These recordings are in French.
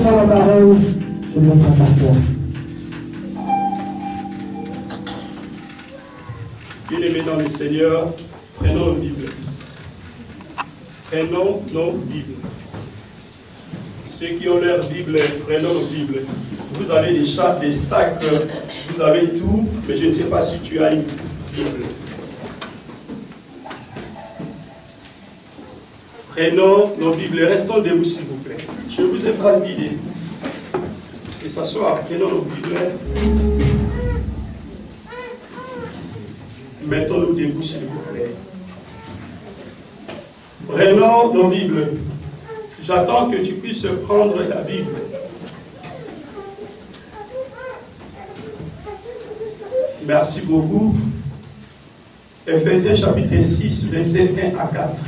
passons la parole de notre pasteur. Bien-aimés dans le Seigneur, prenons nos Bibles. Prenons nos Bibles. Ceux qui ont leur Bible, prenons nos Bibles. Vous avez des sacs, vous avez tout, mais je ne sais pas si tu as une Bible. Prenons nos Bibles, restons debout s'il vous plaît. Je vous ai pas guidé. Et s'asseoir, prenons nos Bibles. Mettons-nous debout s'il vous plaît. Prenons nos Bibles. J'attends que tu puisses prendre ta Bible. Merci beaucoup. Éphésiens chapitre 6, versets 1 à 4.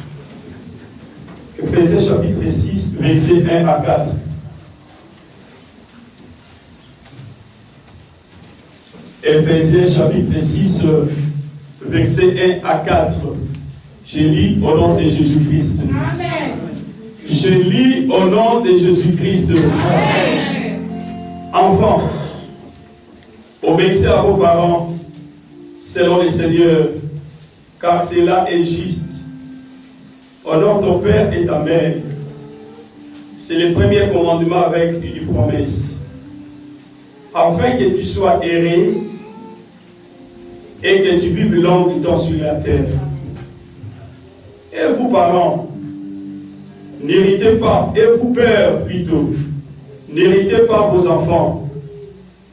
Éphésiens chapitre 6, versets 1 à 4. Éphésiens chapitre 6, versets 1 à 4. Je lis au nom de Jésus-Christ. Amen. Je lis au nom de Jésus-Christ. Amen. Enfants, obéissez à vos parents selon le Seigneur, car cela est juste. Honore ton père et ta mère. C'est le premier commandement avec une promesse. Afin que tu sois erré et que tu vives longtemps sur la terre. Et vous, parents, n'héritez pas, et vous, pères, plutôt, n'héritez pas vos enfants,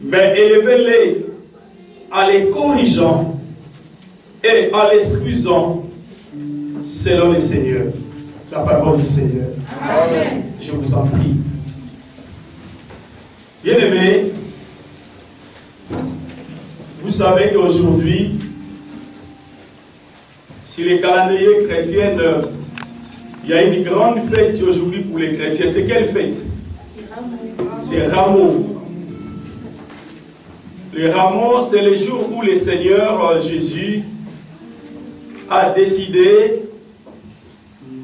mais élevez-les en les corrigeant et en les excusant selon le Seigneur. La parole du Seigneur. Amen. Je vous en prie. Bien-aimés, vous savez qu'aujourd'hui, sur les calendriers chrétiens, il y a une grande fête aujourd'hui pour les chrétiens. C'est quelle fête? C'est Rameau. Le Rameau, c'est le jour où le Seigneur Jésus a décidé,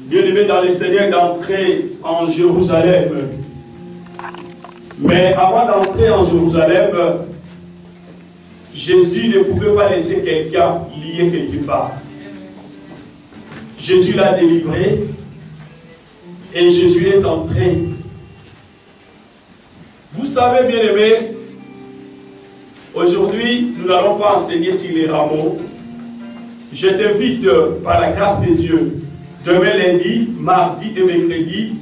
bien-aimé dans le Seigneur, d'entrer en Jérusalem. Mais avant d'entrer en Jérusalem, Jésus ne pouvait pas laisser quelqu'un lié quelque part. Jésus l'a délivré et Jésus est entré. Vous savez, bien-aimés, aujourd'hui, nous n'allons pas enseigner sur les rameaux. Je t'invite, par la grâce de Dieu, demain lundi, mardi et mercredi,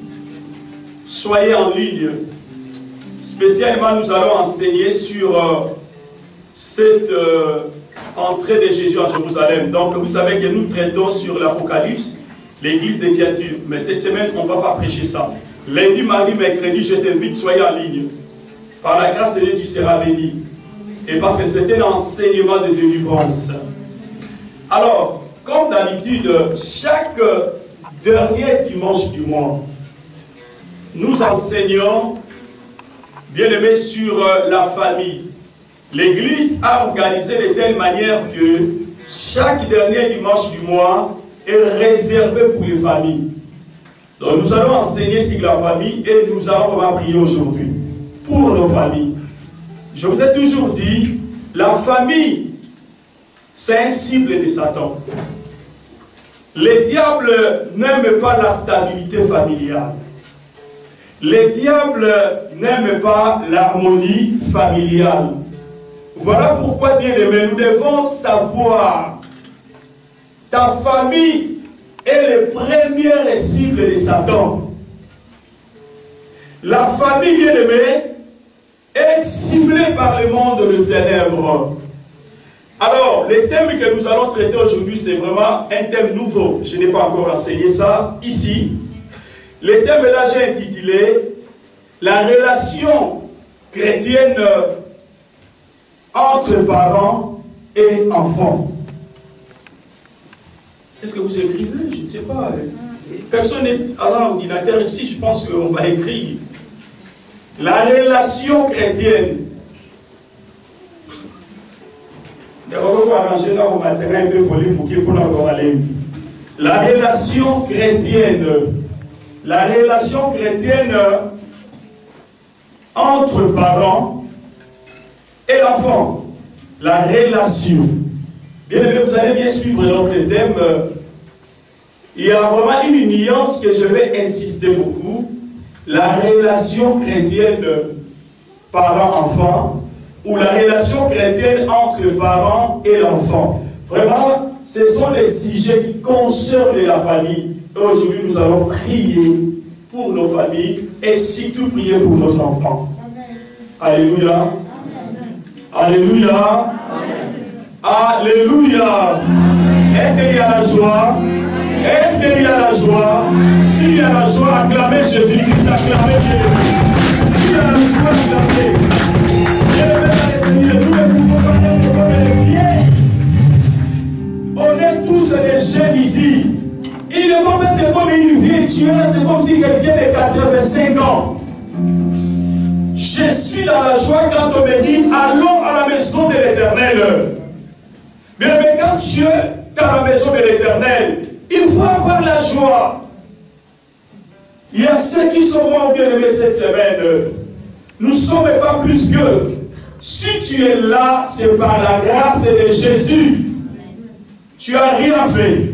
soyez en ligne. Spécialement, nous allons enseigner sur cette entrée de Jésus en Jérusalem. Donc, vous savez que nous traitons sur l'Apocalypse, l'église de Thyatire. Mais cette semaine, on ne va pas prêcher ça. Lundi, mardi, mercredi, je t'invite, soyez en ligne. Par la grâce de Dieu, tu seras béni. Et parce que c'est un enseignement de délivrance. Alors, comme d'habitude, chaque dernier dimanche du mois, nous enseignons, bien aimé, sur la famille. L'Église a organisé de telle manière que chaque dernier dimanche du mois est réservé pour les familles. Donc nous allons enseigner sur la famille et nous allons vraiment prier aujourd'hui pour nos familles. Je vous ai toujours dit, la famille, c'est un cible de Satan. Le diable n'aime pas la stabilité familiale. Le diable n'aime pas l'harmonie familiale. Voilà pourquoi, bien aimé, nous devons savoir, ta famille est le premier cible de Satan. La famille, bien aimée, est ciblée par le monde de ténèbres. Alors, le thème que nous allons traiter aujourd'hui, c'est vraiment un thème nouveau. Je n'ai pas encore enseigné ça ici. Le thème là, j'ai intitulé « La relation chrétienne entre parents et enfants ». Est-ce que vous écrivez? Je ne sais pas. Personne n'est à l'ordinateur ici, je pense qu'on va écrire. La relation chrétienne. La relation chrétienne. La relation chrétienne entre parents et l'enfant. La relation. Bien aimé, vous allez bien suivre notre thème. Il y a vraiment une nuance que je vais insister beaucoup. La relation chrétienne parent-enfant ou la relation chrétienne entre parents et l'enfant. Vraiment, ce sont les sujets qui concernent la famille. Et aujourd'hui, nous allons prier pour nos familles et surtout prier pour nos enfants. Amen. Alléluia. Amen. Alléluia. Amen. Alléluia. Est-ce qu'il y a la joie? Est-ce qu'il y a la joie? S'il y a la joie, acclamez Jésus-Christ, acclamez Jésus. S'il y a la joie, acclamez. Nous ne pouvons pas être comme les vieilles. On est tous des jeunes ici. Ils ne vont pas être comme une vieille tueuse, c'est comme si quelqu'un de 85 ans. Je suis dans la joie quand on me dit allons à la maison de l'Éternel. Mais quand tu es dans la maison de l'Éternel, il faut avoir la joie. Il y a ceux qui sont moins bien aimés cette semaine. Nous ne sommes pas plus que. Si tu es là, c'est par la grâce de Jésus. Tu n'as rien fait.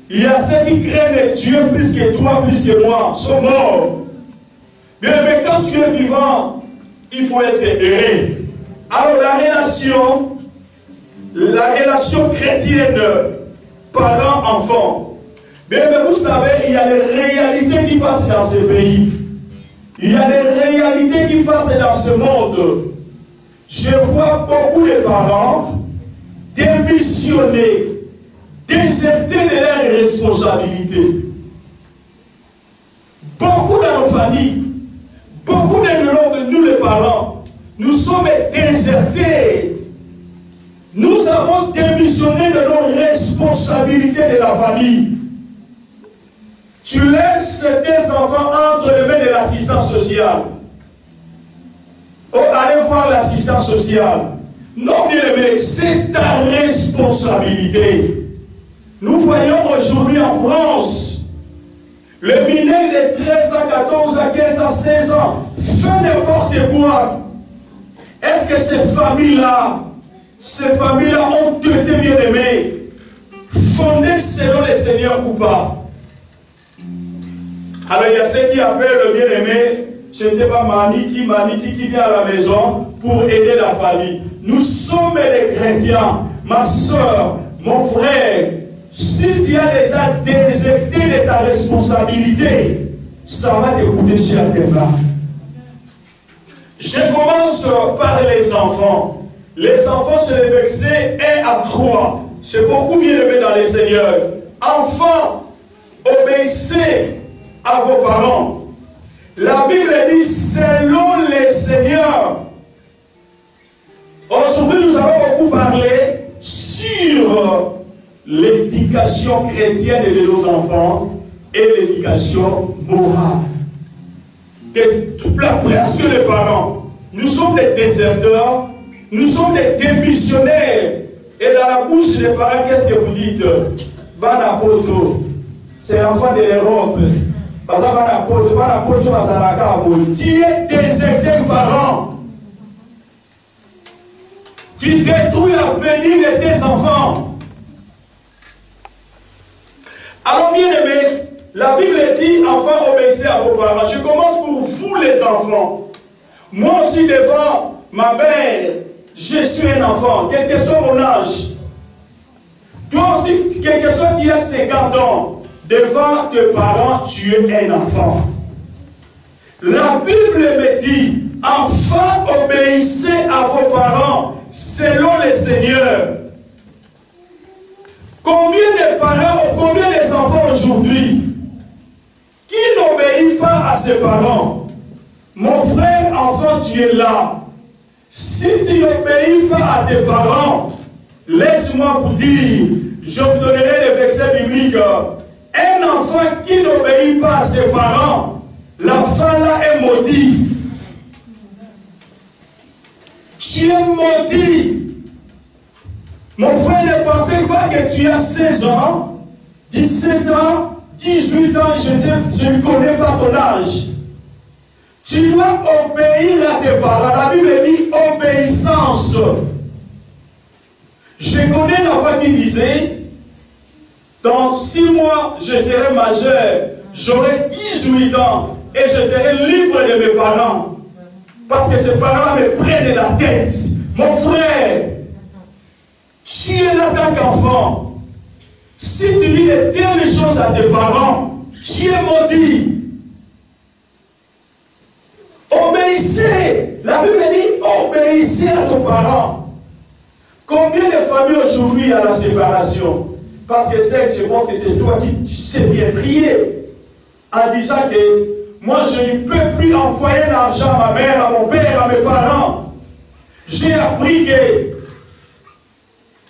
Il y a ceux qui craignent Dieu plus que toi, plus que moi, sont morts. Mais quand tu es vivant, il faut être heureux. Alors la relation chrétienne, parents-enfants. Mais vous savez, il y a des réalités qui passent dans ce pays. Il y a des réalités qui passent dans ce monde. Je vois beaucoup de parents démissionner, déserter de leurs responsabilités. Beaucoup dans nos familles, beaucoup de nous les parents, nous sommes désertés. Nous avons démissionné de nos responsabilités de la famille. Tu laisses tes enfants entre les mains de l'assistance sociale. Oh, allez voir l'assistance sociale. Non, bien aimé, c'est ta responsabilité. Nous voyons aujourd'hui en France, le mineur de 13 à 14 à 15 à 16 ans fait n'importe quoi. Est-ce que ces familles-là ont été bien aimées, fondées selon le Seigneur ou pas? Alors il y a ceux qui appellent le bien-aimé, je ne sais pas, Maniki qui vient à la maison pour aider la famille. Nous sommes les chrétiens, ma soeur, mon frère. Si tu as déjà déserté de ta responsabilité, ça va te coûter cher là. Je commence par les enfants. Les enfants, c'est les versets 1 à 3. C'est beaucoup bien aimé dans les Seigneurs. Enfants, obéissez à vos parents. La Bible dit selon les Seigneurs. Aujourd'hui, nous allons beaucoup parler sur l'éducation chrétienne de nos enfants et l'éducation morale. Presque les parents, nous sommes des déserteurs, nous sommes des démissionnaires. Et dans la bouche des parents, qu'est-ce que vous dites? Banapoto, c'est l'enfant de l'Europe. Tu es déserté, parents. Tu détruis l'avenir de tes enfants. Alors bien aimé, la Bible dit, enfants, obéissez à vos parents. Je commence pour vous les enfants. Moi aussi devant ma mère, je suis un enfant, quel que soit mon âge. Toi aussi, quel que soit tu as 50 ans, devant tes parents, tu es un enfant. La Bible me dit, enfants, obéissez à vos parents selon le Seigneur. Combien de parents, combien des enfants aujourd'hui qui n'obéissent pas à ses parents? Mon frère, enfant, tu es là. Si tu n'obéis pas à tes parents, laisse-moi vous dire, je vous donnerai les versets bibliques. Un enfant qui n'obéit pas à ses parents, l'enfant là est maudit. Tu es maudit. Mon frère, ne pensez pas que tu as 16 ans, 17 ans, 18 ans, je ne connais pas ton âge. Tu dois obéir à tes parents. La Bible dit obéissance. Je connais un enfant qui disait, dans 6 mois, je serai majeur, j'aurai 18 ans et je serai libre de mes parents. Parce que ces parents me prennent la tête. Mon frère, tu es là en tant qu'enfant. Si tu dis de telles choses à tes parents, tu es maudit. Obéissez. La Bible dit obéissez à ton parent. Combien de familles aujourd'hui à la séparation? Parce que je pense que c'est toi qui sais bien prier. En disant que moi je ne peux plus envoyer l'argent à ma mère, à mon père, à mes parents. J'ai appris que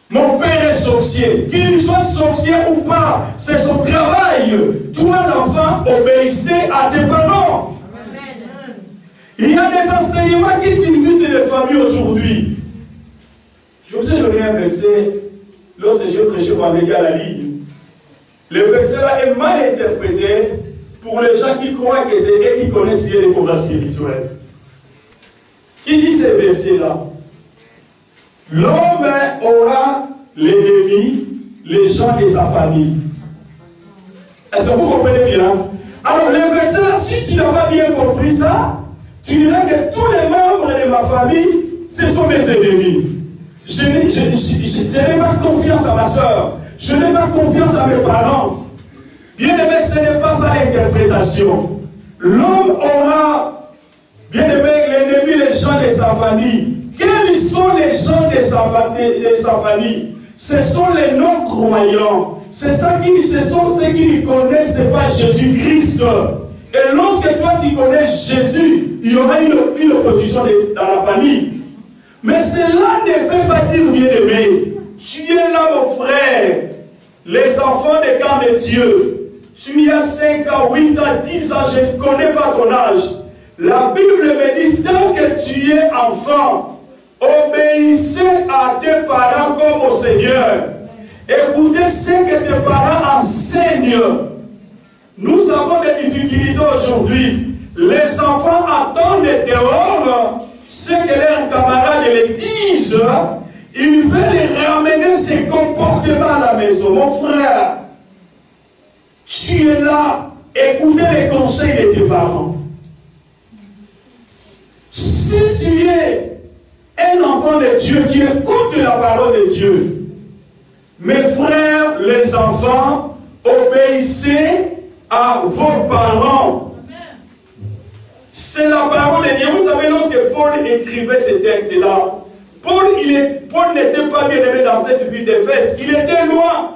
mon père est sorcier. Qu'il soit sorcier ou pas, c'est son travail. Toi l'enfant, obéissez à tes parents. Il y a des enseignements qui divisent les familles aujourd'hui. Je vous ai donné un verset lorsque j'ai prêché pour Amélie à la ligne. Le verset là est mal interprété pour les gens qui croient que c'est eux qui connaissent bien les combats spirituels. Qui dit ces versets-là? L'homme aura l'ennemi, les gens de sa famille. Est-ce que vous comprenez bien? Alors le verset là, si tu n'as pas bien compris ça, tu dirais que tous les membres de ma famille, ce sont mes ennemis. Je n'ai pas confiance à ma soeur. Je n'ai pas confiance à mes parents. Bien aimé, ce n'est pas ça l'interprétation. L'homme aura, bien aimé, l'ennemi, les gens de sa famille. Quels sont les gens de sa famille? Ce sont les non-croyants. Ce sont ceux qui ne connaissent pas Jésus-Christ. Et lorsque toi tu connais Jésus, il y aura une opposition dans la famille. Mais cela ne veut pas dire, bien aimé, tu es là mon frère, les enfants des camps de Dieu. Tu as 5 ans, 8 ans, 10 ans, je ne connais pas ton âge. La Bible me dit, tant que tu es enfant, obéissez à tes parents comme au Seigneur. Écoutez ce que tes parents enseignent. Nous avons des difficultés aujourd'hui. Les enfants attendent dehors ce que leurs camarades les disent. Ils veulent ramener ces comportements à la maison. Mon frère, tu es là. Écoutez les conseils de tes parents. Si tu es un enfant de Dieu, tu écoutes la parole de Dieu. Mes frères, les enfants, obéissez à vos parents. C'est la parole de Dieu. Vous savez, lorsque Paul écrivait ces textes-là, Paul n'était pas bien aimé dans cette ville d'Éphèse. Il était loin.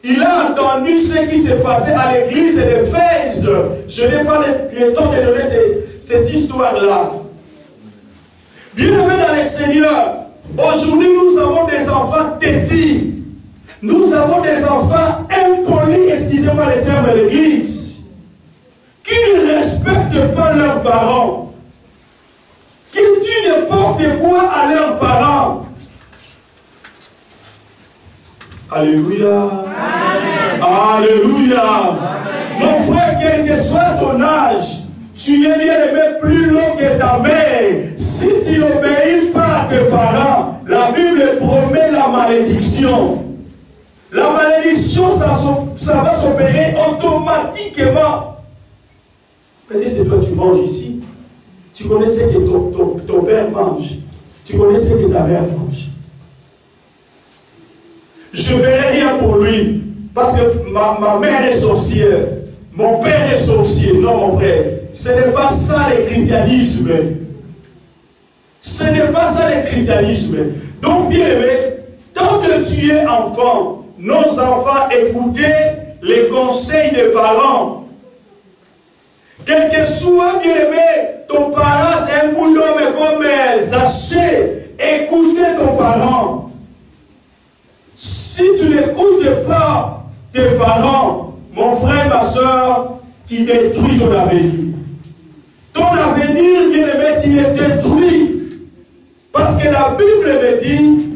Il a entendu ce qui s'est passé à l'église d'Éphèse. Je n'ai pas le temps de donner cette histoire-là. Bien aimé dans le Seigneur, aujourd'hui nous avons des enfants têtis. Nous avons des enfants impolis, excusez-moi le terme de l'église, qui ne respectent pas leurs parents, qui disent n'importe quoi à leurs parents. Alléluia. Amen. Alléluia. Amen. Mon frère, quel que soit ton âge, tu es bien aimé plus long que ta mère. Si tu n'obéis pas à tes parents, la Bible promet la malédiction. La malédiction, ça va s'opérer automatiquement. Peut-être que toi tu manges ici. Tu connais ce que ton père mange. Tu connais ce que ta mère mange. Je ne ferai rien pour lui. Parce que ma mère est sorcière. Mon père est sorcier. Non, mon frère. Ce n'est pas ça le christianisme. Ce n'est pas ça le christianisme. Donc, bien aimé, tant que tu es enfant, nos enfants, écoutez les conseils des parents. Quel que soit, bien aimé, ton parent, c'est un boulot, mais comme Zaché, écoutez ton parent. Si tu n'écoutes pas tes parents, mon frère, ma soeur, tu détruis ton avenir. Ton avenir, bien aimé, tu le détruis. Parce que la Bible me dit,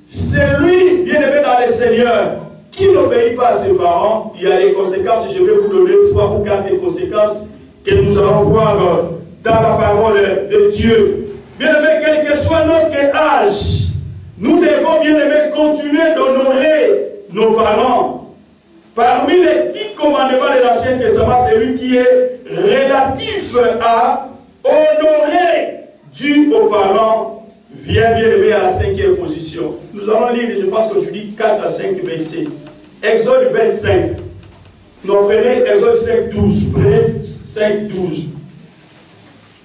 c'est lui, bien aimé dans le Seigneur, qui n'obéit pas à ses parents. Il y a des conséquences, je vais vous donner 3 ou 4 conséquences que nous allons voir dans la parole de Dieu. Bien-aimés, quel que soit notre âge, nous devons, bien-aimés, continuer d'honorer nos parents. Parmi les 10 commandements de l'Ancien Testament, celui qui est relatif à honorer Dieu aux parents vient, bien-aimé, à la 5e position. Nous allons lire, je pense qu'aujourd'hui, 4 à 5 versets. Exode 25. Nous prenez Exode 5, 12. Prenez 5, 12.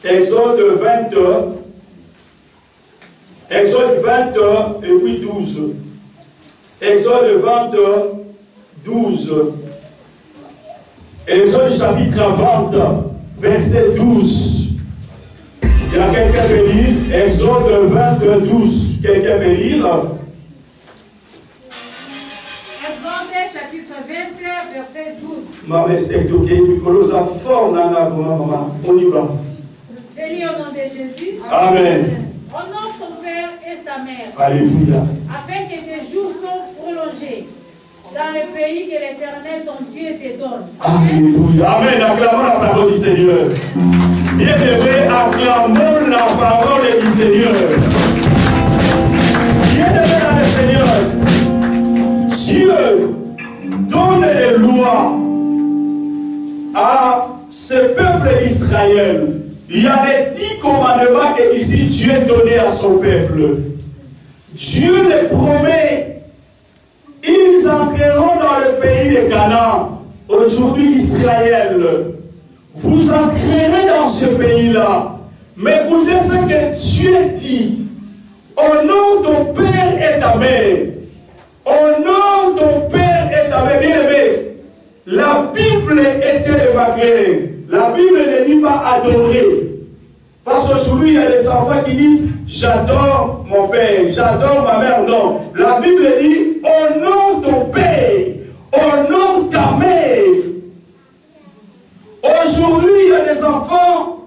Exode 20. Exode 20 et puis 12. Exode 20, 12. Exode chapitre 20, verset 12. Il y a quelqu'un qui peut lire Exode 20, 12. Quelqu'un peut lire Exode chapitre 20, verset 12. Maman, c'est ok. Nicolas a fort dans la maman. On y va. Je lis au nom de Jésus. Amen. Honore ton père et ta mère. Alléluia. Afin que tes jours soient prolongés dans le pays que l'Éternel ton Dieu te donne. Alléluia. Amen. Acclamons la parole du Seigneur. Bien-aimés, acclamons la parole du Seigneur. Bien-aimés dans le Seigneur, Dieu donne les lois à ce peuple d'Israël. Il y a les 10 commandements que ici Dieu donnait à son peuple. Dieu les promet. Ils entreront dans le pays de Canaan. Aujourd'hui, Israël. Vous entrerez dans ce pays-là. Mais écoutez ce que Dieu dit. Honore ton père et ta mère. Honore ton père et ta mère. Bien aimé, la Bible était évacuée. La Bible ne dit pas adorer. Parce qu'aujourd'hui, il y a des enfants qui disent j'adore mon père, j'adore ma mère. Non. La Bible dit honore ton père, honore ta mère. Aujourd'hui, il y a des enfants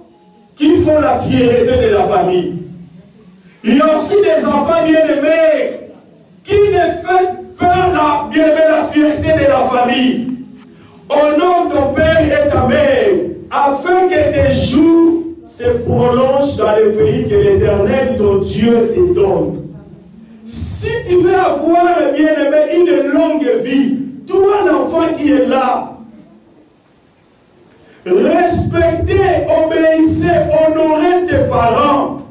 qui font la fierté de la famille. Il y a aussi des enfants bien-aimés qui ne font pas la fierté de la famille. Honore ton père et ta mère, afin que tes jours se prolongent dans le pays que l'Éternel, ton Dieu, te donne. Si tu veux avoir, bien-aimé, une longue vie, toi l'enfant qui est là, respectez, obéissez, honorez tes parents.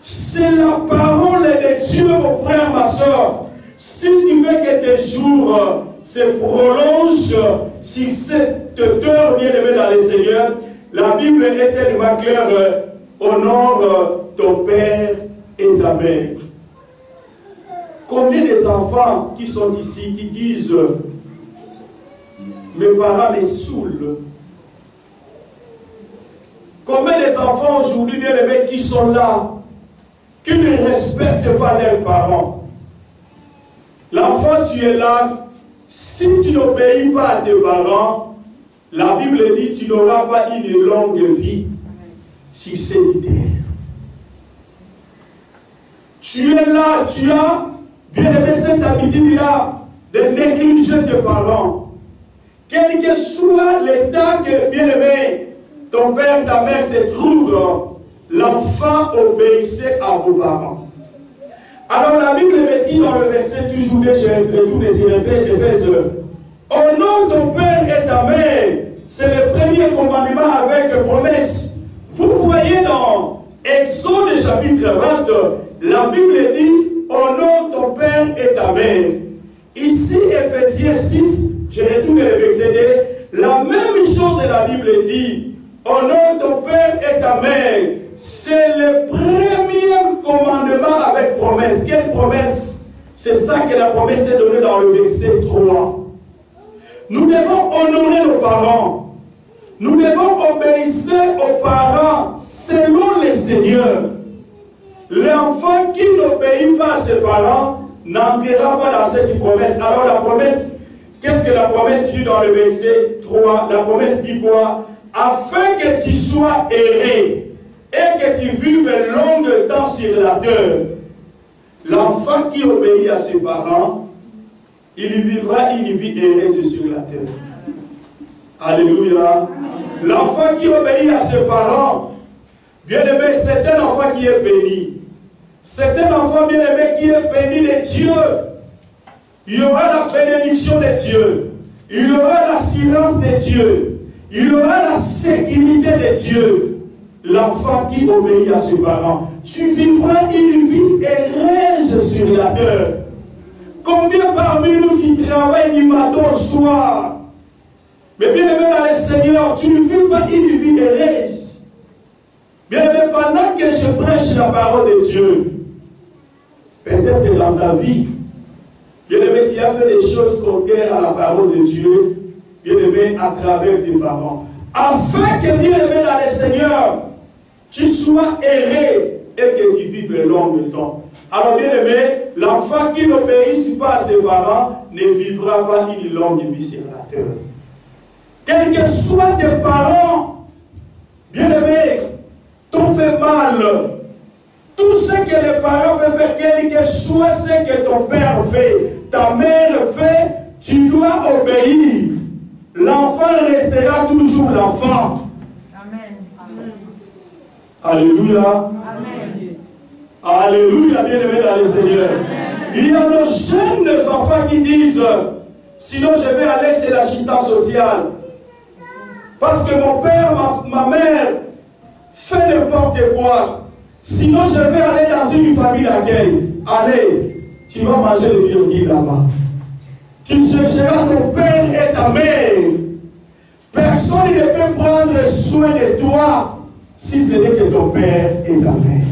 C'est la parole de Dieu, mon frère, ma soeur. Si tu veux que tes jours se prolongent, si cette heure bien-aimé dans le Seigneur, la Bible est tellement claire, honore ton père et ta mère. Combien des enfants qui sont ici qui disent mes parents me saoulent? Combien des enfants aujourd'hui bien-aimés qui sont là, qui ne respectent pas leurs parents? L'enfant, tu es là, si tu n'obéis pas à tes parents, la Bible dit tu n'auras pas une longue vie sur cette terre. Tu es là, tu as bien aimé cette habitude-là de négliger tes parents. Quel que soit l'état que, bien aimé, ton père, ta mère se trouve, l'enfant obéissait à vos parents. Alors la Bible me dit dans le verset toujours que j'ai tout désiré Éphèse, honore ton père et ta mère, c'est le premier commandement avec promesse. Vous voyez dans Exode chapitre 20, la Bible dit honore ton père et ta mère. Ici, Éphésiens 6, je retourne le verset, la même chose que la Bible dit, honore ton père et ta mère. C'est le premier commandement avec promesse. Quelle promesse? C'est ça que la promesse est donnée dans le verset 3. Nous devons honorer nos parents. Nous devons obéir aux parents selon le Seigneur. L'enfant qui n'obéit pas à ses parents n'entrera pas dans cette promesse. Alors la promesse, qu'est-ce que la promesse dit dans le verset 3? La promesse dit quoi? Afin que tu sois erré et que tu vives longtemps sur la terre. L'enfant qui obéit à ses parents, il vivra une vie heureuse sur la terre. Alléluia. L'enfant qui obéit à ses parents, bien aimé, c'est un enfant qui est béni. C'est un enfant bien aimé qui est béni de Dieu. Il y aura la bénédiction de Dieu. Il y aura l'assurance de Dieu. Il y aura la sécurité de Dieu. L'enfant qui obéit à ses parents. Tu vivras une vie heureuse sur la terre. Combien parmi nous qui travaillent du matin au soir? Mais bien aimé dans le Seigneur, tu ne vis pas une vie heureuse. Bien aimé, pendant que je prêche la parole de Dieu, peut-être que dans ta vie, bien aimé, tu as fait des choses contraires à la parole de Dieu, bien aimé, à travers tes parents. Afin que, bien aimé dans le Seigneur, tu sois heureux et que tu vives le long temps. Alors, bien aimé, l'enfant qui n'obéit pas à ses parents ne vivra pas une longue vie sur la terre. Quels que soient tes parents, bien aimé, t'ont fait mal. Tout ce que les parents peuvent faire, quel que soit ce que ton père fait, ta mère fait, tu dois obéir. L'enfant restera toujours l'enfant. Amen. Alléluia. Amen. Alléluia, bien-aimé dans le Seigneur. Amen. Il y a nos jeunes enfants qui disent, sinon je vais aller sur l'assistance sociale. Parce que mon père, ma mère fait n'importe quoi. Sinon je vais aller dans une famille d'accueil. Allez, tu vas manger le bienvenu là-bas. Tu chercheras ton père et ta mère. Personne ne peut prendre soin de toi si ce n'est que ton père et ta mère.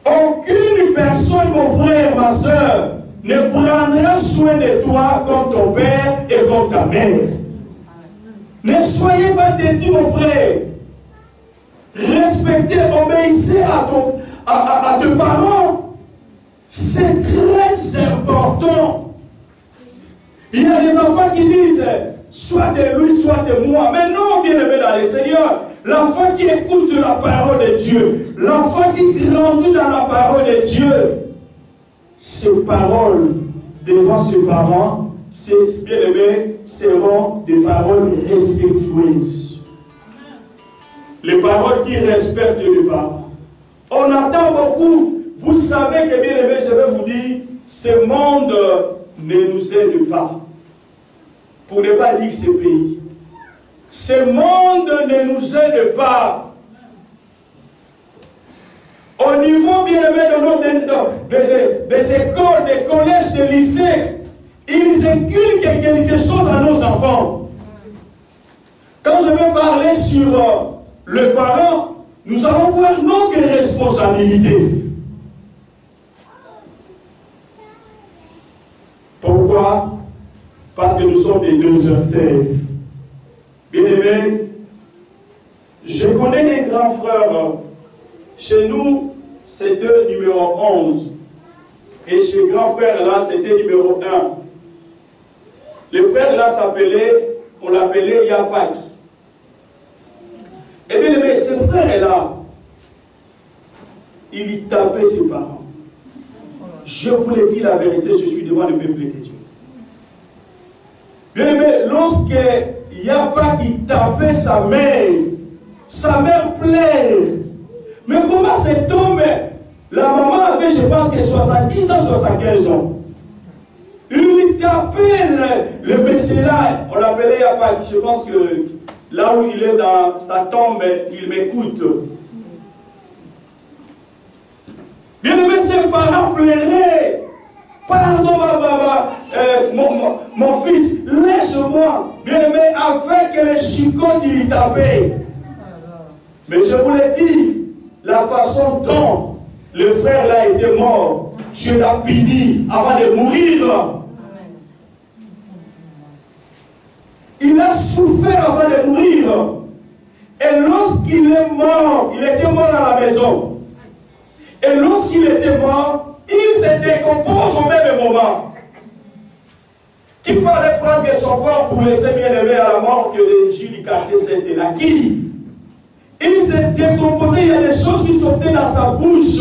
Aucune personne, mon frère, ma soeur, ne prendra soin de toi comme ton père et comme ta mère. Ne soyez pas têtus, mon frère. Respectez, obéissez à tes parents. C'est très important. Il y a des enfants qui disent, soit de lui, soit de moi. Mais non, bien aimé dans le Seigneur. L'enfant qui écoute la parole de Dieu, l'enfant qui grandit dans la parole de Dieu, ses paroles devant ses parents, ses bien-aimés, seront des paroles respectueuses. Les paroles qui respectent les parents. On attend beaucoup. Vous savez que, bien-aimés, je vais vous dire, ce monde ne nous aide pas. Pour ne pas dire ce pays. Ce monde ne nous aide pas. Au niveau, bien aimé, des écoles, des collèges, des lycées, ils inculquent quelque chose à nos enfants. Quand je vais parler sur les parents, nous allons voir notre responsabilité. Pourquoi? Parce que nous sommes des déserteurs. Bien aimé, je connais les grands frères. Chez nous, c'était numéro 11. Et chez le grand frère là, c'était numéro 1. Le frère là s'appelait, on l'appelait Yapak. Et bien aimé, ce frère là, il y tapait ses parents. Je vous l'ai dit la vérité, je suis devant le peuple de Dieu. Bien aimé, lorsque Yapak il tapait sa mère pleurait. Mais comment cet homme, la maman avait, je pense que 70 ans, 75 ans. Il tapait le monsieur là, on l'appelait Yapak. Je pense que là où il est dans sa tombe, il m'écoute. Bien aimé, ses parents pleuraient. Pardon, mon fils, laisse-moi, bien aimé, afin que les chicots qui lui tapaient. Mais je vous l'ai dit, la façon dont le frère là était mort, Dieu l'a puni avant de mourir. Il a souffert avant de mourir. Et lorsqu'il est mort, il était mort à la maison. Et lorsqu'il était mort, il se décompose au même moment. Qui parlait prendre son corps pour laisser bien aimé à la mort que Dieu lui cachait cette là? Qui? Il s'est décomposé, il y a des choses qui sortaient dans sa bouche.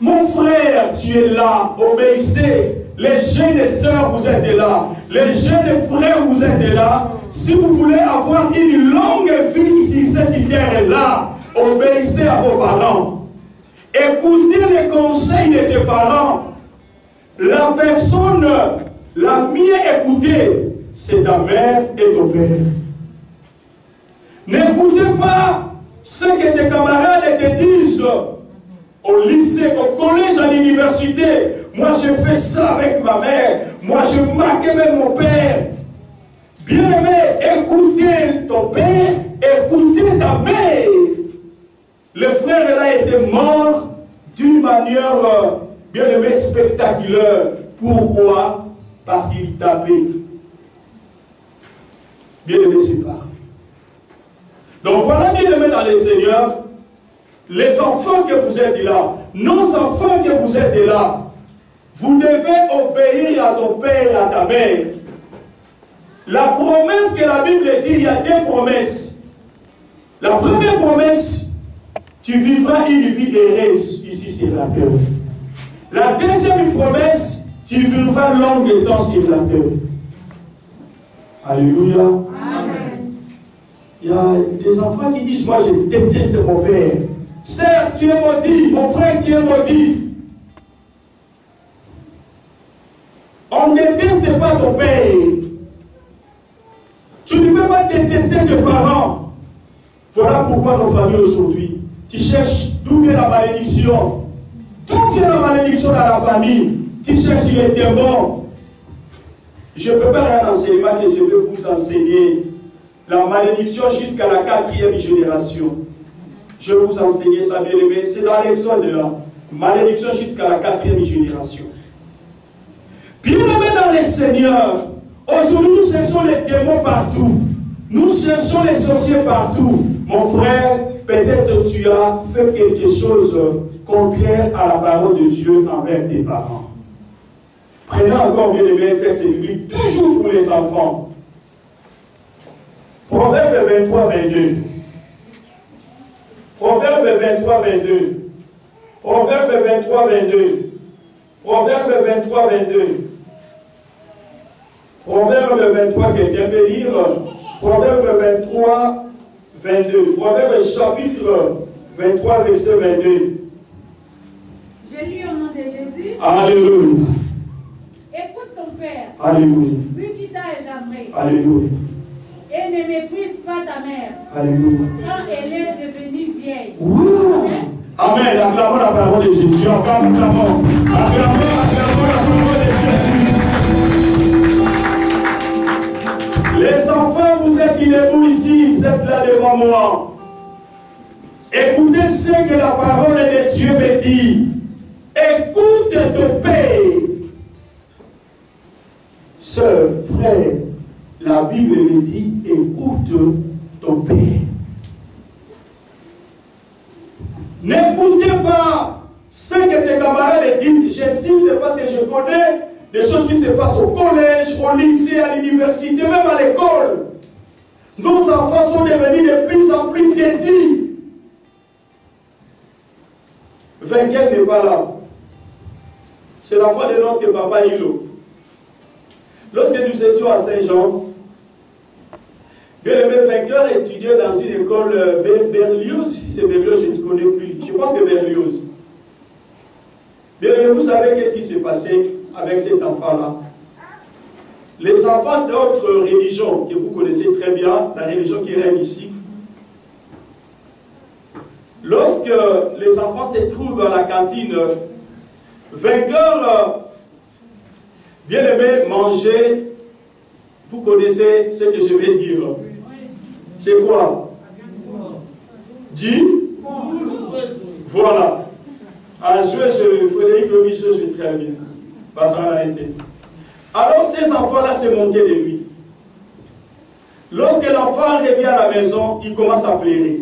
Mon frère, tu es là, obéissez. les jeunes sœurs, vous êtes là. Les jeunes frères, vous êtes là. Si vous voulez avoir une longue vie ici, cette terre-là, obéissez à vos parents. Écoutez les conseils de tes parents. La personne la mieux écoutée, c'est ta mère et ton père. N'écoutez pas ce que tes camarades te disent au lycée, au collège, à l'université. Moi, je fais ça avec ma mère. Moi, je marquais même mon père. Bien-aimé, écoutez ton père, écoutez ta mère. Le frère là était mort d'une manière, bien-aimé, spectaculaire. Pourquoi? Parce qu'il tapait. Bien-aimé, c'est pas. Donc voilà, bien-aimé dans le Seigneur, les enfants que vous êtes là, nos enfants que vous êtes là, vous devez obéir à ton père et à ta mère. La promesse que la Bible dit, il y a deux promesses. La première promesse, tu vivras une vie heureuse ici sur la terre. La deuxième promesse, tu vivras longtemps sur la terre. Alléluia. Amen. Il y a des enfants qui disent, moi je déteste mon père. Certes, tu es maudit, mon frère, tu es maudit. On ne déteste pas ton père. Tu ne peux pas détester tes parents. Voilà pourquoi nos familles aujourd'hui, tu cherches d'où vient la malédiction. D'où vient la malédiction dans la famille. Tu cherches les démons. Je ne peux pas un enseignement que je vais vous enseigner. La malédiction jusqu'à la 4e génération. Je vais vous enseigner ça, bien aimé. C'est dans l'Exode là. Malédiction jusqu'à la 4e génération. Bien aimé dans les seigneurs. Aujourd'hui, nous cherchons les démons partout. Nous cherchons les sorciers partout. Mon frère, peut-être tu as fait quelque chose contraire à la parole de Dieu envers tes parents. Prenez encore bien aimé un texte biblique, toujours pour les enfants. Proverbe 23, 22. Proverbe 23, 22. Proverbe 23, 22. Proverbe 23, 22. Proverbe 23, quelqu'un peut lire. Proverbe 23, 22. Proverbe chapitre 23, verset 22. Je lis au nom de Jésus. Alléluia. Écoute ton père. Alléluia. Lui qui t'a engendré. Alléluia. Et ne méprise pas ta mère. Alléluia. Quand elle est devenue vieille. Wow. Amen. Acclamons la parole de Jésus. Acclamons. Acclamons la parole de Jésus. Les enfants, vous êtes debout ici, vous êtes là devant moi. Écoutez ce que la parole de Dieu me dit. Écoute ton père. Sœur, frère, la Bible me dit, écoute ton père. N'écoutez pas ce que tes camarades disent. Je cite parce que je connais des choses qui se passent au collège, au lycée, à l'université, même à l'école. Nos enfants sont devenus de plus en plus têtus. Vainqueur n'est pas là. C'est la foi de notre papa Hilo. Lorsque nous étions à Saint-Jean, bien-aimé Vainqueur étudiait dans une école Berlioz. Si c'est Berlioz, je ne connais plus. Je pense que Berlioz. Bien-aimé, vous savez qu'est-ce qui s'est passé avec cet enfant-là? Les enfants d'autres religions que vous connaissez très bien, la religion qui règne ici, lorsque les enfants se trouvent à la cantine, Vainqueur, bien-aimé, manger, vous connaissez ce que je vais dire. C'est quoi? Dis? Voilà. À jouer, Frédéric Lomi joue très bien. Ça va arrêter. Alors ces enfants-là se moquaient de lui. Lorsque l'enfant revient à la maison, il commence à pleurer.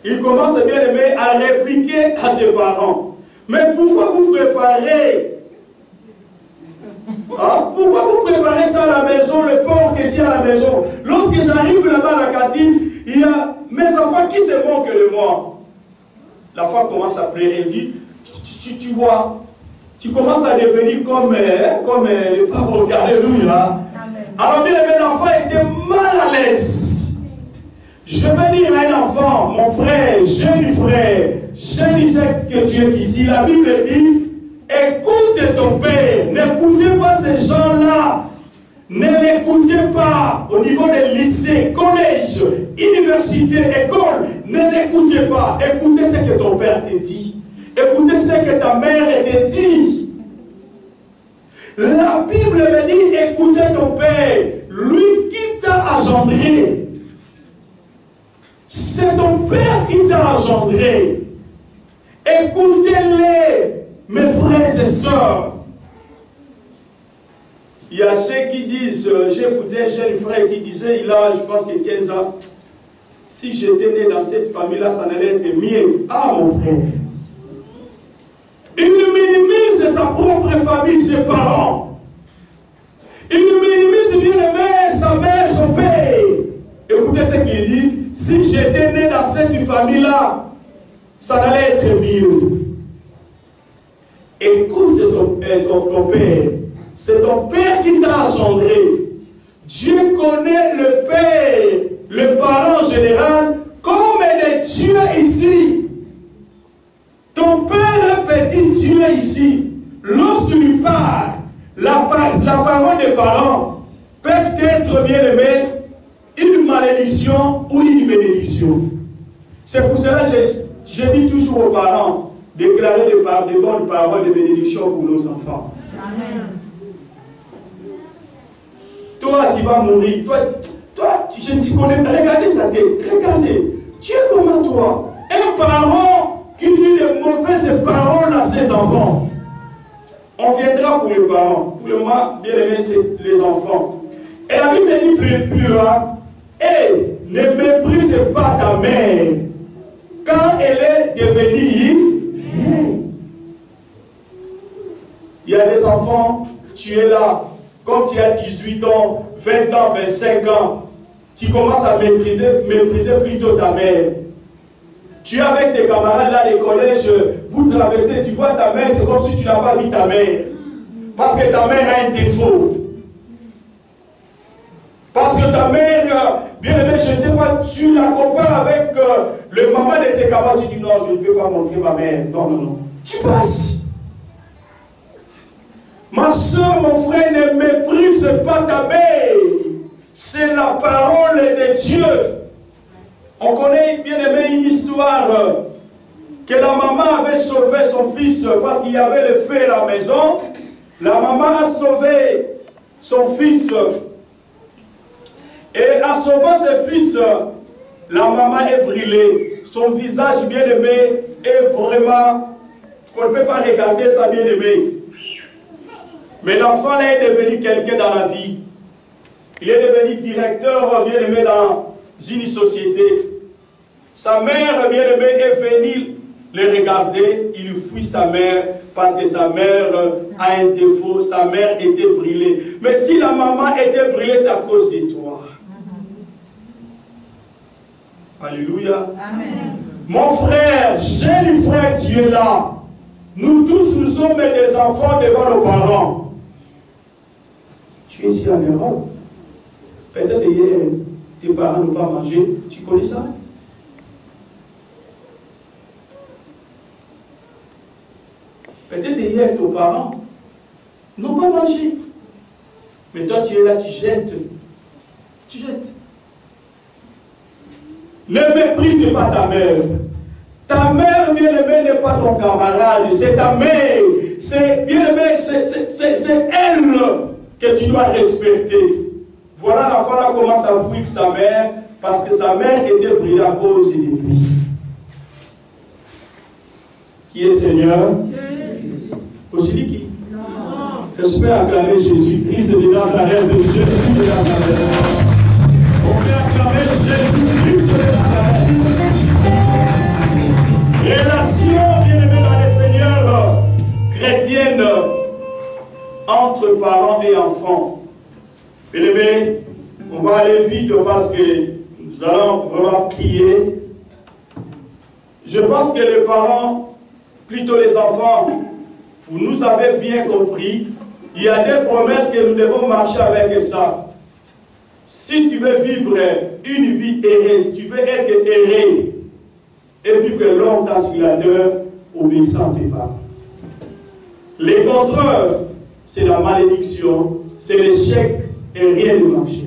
Il commence, bien aimé, à répliquer à ses parents. Mais pourquoi vous préparez pourquoi vous préparez ça à la maison, le porc ici à la maison? Lorsque j'arrive là-bas à la cantine, il y a mes enfants qui se moquent de moi. La femme commence à pleurer, elle dit, tu tu commences à devenir comme le pape. Alléluia. Alors bien aimé, l'enfant était mal à l'aise. Je vais dire à un enfant, mon frère, jeune frère, je disais que tu es ici. La Bible dit, écoute ton père, n'écoutez pas ces gens-là. Ne l'écoutez pas au niveau des lycées, collèges, universités, écoles. Ne l'écoutez pas. Écoutez ce que ton père te dit. Écoutez ce que ta mère te dit. La Bible me dit, écoutez ton père, lui qui t'a engendré. C'est ton père qui t'a engendré. Écoutez-les, mes frères et sœurs. Il y a ceux qui disent, j'ai écouté un jeune frère qui disait, il a, je pense que 15 ans, si j'étais né dans cette famille-là, ça n'allait être mieux. Ah mon frère. Il minimise sa propre famille, ses parents. Il minimise bien aimé sa mère, son père. Écoutez ce qu'il dit, si j'étais né dans cette famille-là, ça n'allait être mieux. Écoute ton père. C'est ton père qui t'a engendré. Dieu connaît le père, le parent général, comme il est Dieu ici. Ton père petit Dieu ici, lorsqu'il parle, la parole des parents peut être bien aimé une malédiction ou une bénédiction. C'est pour cela que je dis toujours aux parents, déclarer de bonnes paroles de bénédiction pour nos enfants. Amen. Toi, tu vas mourir. Toi, je ne t'y connais pas. Regardez sa tête. Regardez. Tu es comme toi. Un parent qui dit de mauvaises paroles à ses enfants. On viendra pour les parents. Pour le moment, bien aimé, c'est les enfants. Et la Bible dit plus loin, hey, ne méprise pas ta mère quand elle est devenue vieille. Il y a des enfants, tu es là. Quand tu as 18 ans, 20 ans, 25 ans, tu commences à mépriser plutôt ta mère. Tu es avec tes camarades là, les collèges, vous traversez, tu vois ta mère, c'est comme si tu n'as pas vu ta mère. Parce que ta mère a un défaut. Parce que ta mère, bien aimé, je ne sais pas, tu la compares avec le maman de tes camarades, tu dis non, je ne peux pas montrer ma mère. Non, non, non. Tu passes. Ma soeur, mon frère, ne méprise pas ta mère. C'est la parole de Dieu. On connaît bien aimé une histoire que la maman avait sauvé son fils parce qu'il y avait le feu à la maison. La maman a sauvé son fils. Et en sauvant son fils, la maman est brûlée. Son visage bien aimé est vraiment, on ne peut pas regarder ça bien aimé. Mais l'enfant là est devenu quelqu'un dans la vie. Il est devenu directeur bien aimé dans une société. Sa mère bien aimée est venue le regarder. Il fuit sa mère parce que sa mère a un défaut. Sa mère était brûlée. Mais si la maman était brûlée, c'est à cause de toi. Alléluia. Amen. Mon frère, jeune frère, tu es là. Nous tous, nous sommes des enfants devant nos parents. Tu es ici en Europe. Peut-être hier, tes parents n'ont pas mangé. Tu connais ça? Peut-être hier, tes parents n'ont pas mangé. Mais toi, tu es là, tu jettes. Tu jettes. Ne méprise pas ta mère. Ta mère, bien-aimée, n'est pas ton camarade. C'est ta mère. C'est, bien-aimée, c'est elle que tu dois respecter. Voilà, l'enfant là commence à fuir sa mère parce que sa mère était brûlée à cause de lui. Qui est Seigneur? Aussi qui? Je peux acclamer Jésus-Christ de Nazareth, de Jésus de Nazareth. On peut acclamer Jésus-Christ de Nazareth. Relation, bien-aimée dans le Seigneur, chrétienne, entre parents et enfants. Bien-aimés, on va aller vite parce que nous allons vraiment prier. Je pense que les parents, plutôt les enfants, vous nous avez bien compris, il y a des promesses que nous devons marcher avec ça. Si tu veux vivre une vie heureuse, tu veux être heureux et vivre longtemps sur la terre, obéissant à tes parents. Les contreurs, c'est la malédiction, c'est l'échec et rien ne marchera.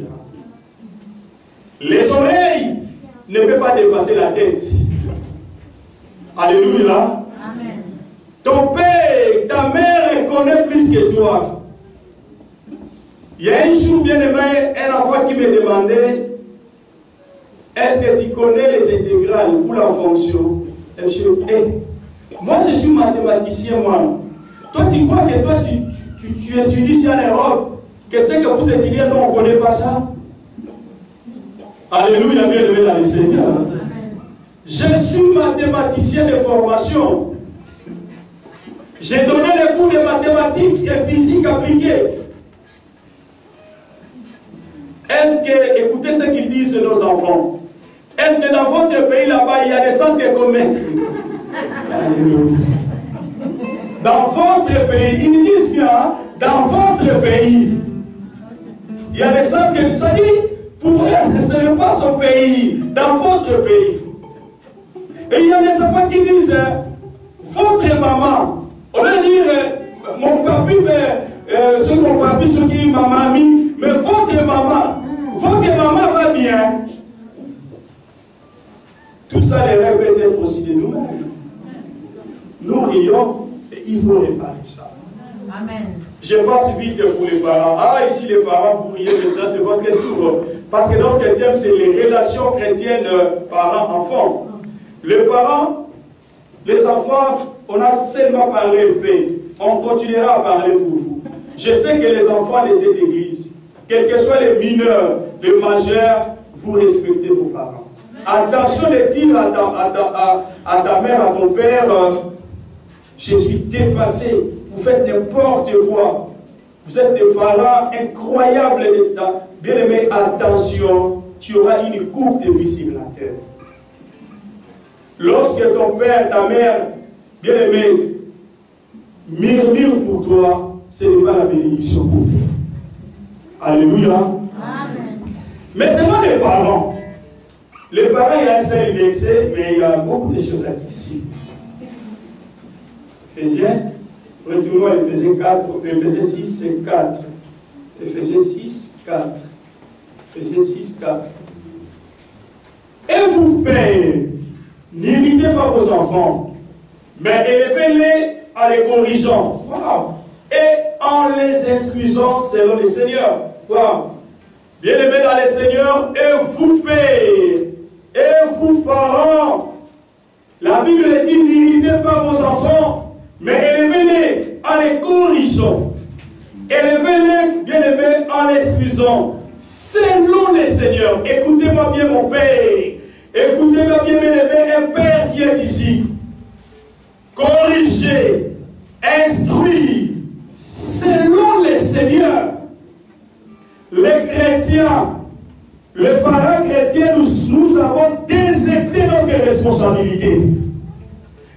Les oreilles ne peuvent pas dépasser la tête. Alléluia. Amen. Ton père, ta mère connaît plus que toi. Il y a un jour, bien aimé, un enfant qui me demandait, est-ce que tu connais les intégrales ou la fonction? Et je dis, moi je suis mathématicien, moi. Toi, tu crois que toi, tu étudies ici en Europe, que ce que vous étudiez, nous, on ne connaît pas ça? Alléluia, bien aimé dans le Seigneur. Je suis mathématicien de formation. J'ai donné les cours de mathématiques et physique appliquée. Est-ce que, écoutez ce qu'ils disent nos enfants, est-ce que dans votre pays là-bas, il y a des centres de commerce? Alléluia. Dans votre pays, ils disent bien, dans votre pays, il y a des centres que ça dit, pour être, ce n'est pas son pays, dans votre pays. Et il y a des enfants qui disent, votre maman, on va dire, mon papi, c'est mon papi, ce qui est ma mamie, mais votre maman va bien. Tout ça, les rêves peuvent être aussi de nous-mêmes. Nous rions et il faut réparer ça. Amen. Je passe vite pour les parents. Ah, ici les parents, vous riez maintenant, c'est votre tour. Parce que notre thème, c'est les relations chrétiennes parents-enfants. Les parents, les enfants, on a seulement parlé un peu. On continuera à parler pour vous. Je sais que les enfants de cette église, quels que soient les mineurs, les majeurs, vous respectez vos parents. Attention de dire à ta mère, à ton père, je suis dépassé, vous faites n'importe quoi. Vous êtes des parents incroyables. Bien aimé, attention, tu auras une courte vie sur la terre. Lorsque ton père, ta mère, bien aimé, murmure pour toi, ce n'est pas la bénédiction pour toi. Alléluia. Amen. Maintenant, les parents. Les parents, il y a un seul verset, mais il y a beaucoup de choses à dire ici. Éphésiens, retournons à Éphésiens 4, Éphésiens 6 et 4. Éphésiens 6, 4. Éphésiens 6, 4. Et vous, pères, n'irritez pas vos enfants, mais élevez-les en les corrigeant. Wow. Et en les instruisant selon le Seigneur. Wow. Bien-aimés dans le Seigneur, et vous, pères, et vous, parents, la Bible dit, n'irritez pas vos enfants, mais élevez-les en les corrigeant. Élevez-les, bien-aimés, en les instruisant selon le Seigneur. Écoutez-moi bien, mon Père. Écoutez-moi bien, bien-aimé, un Père qui est ici. Corrigez, instruire selon le Seigneur. Les chrétiens, les parents chrétiens, nous avons déserté notre responsabilité.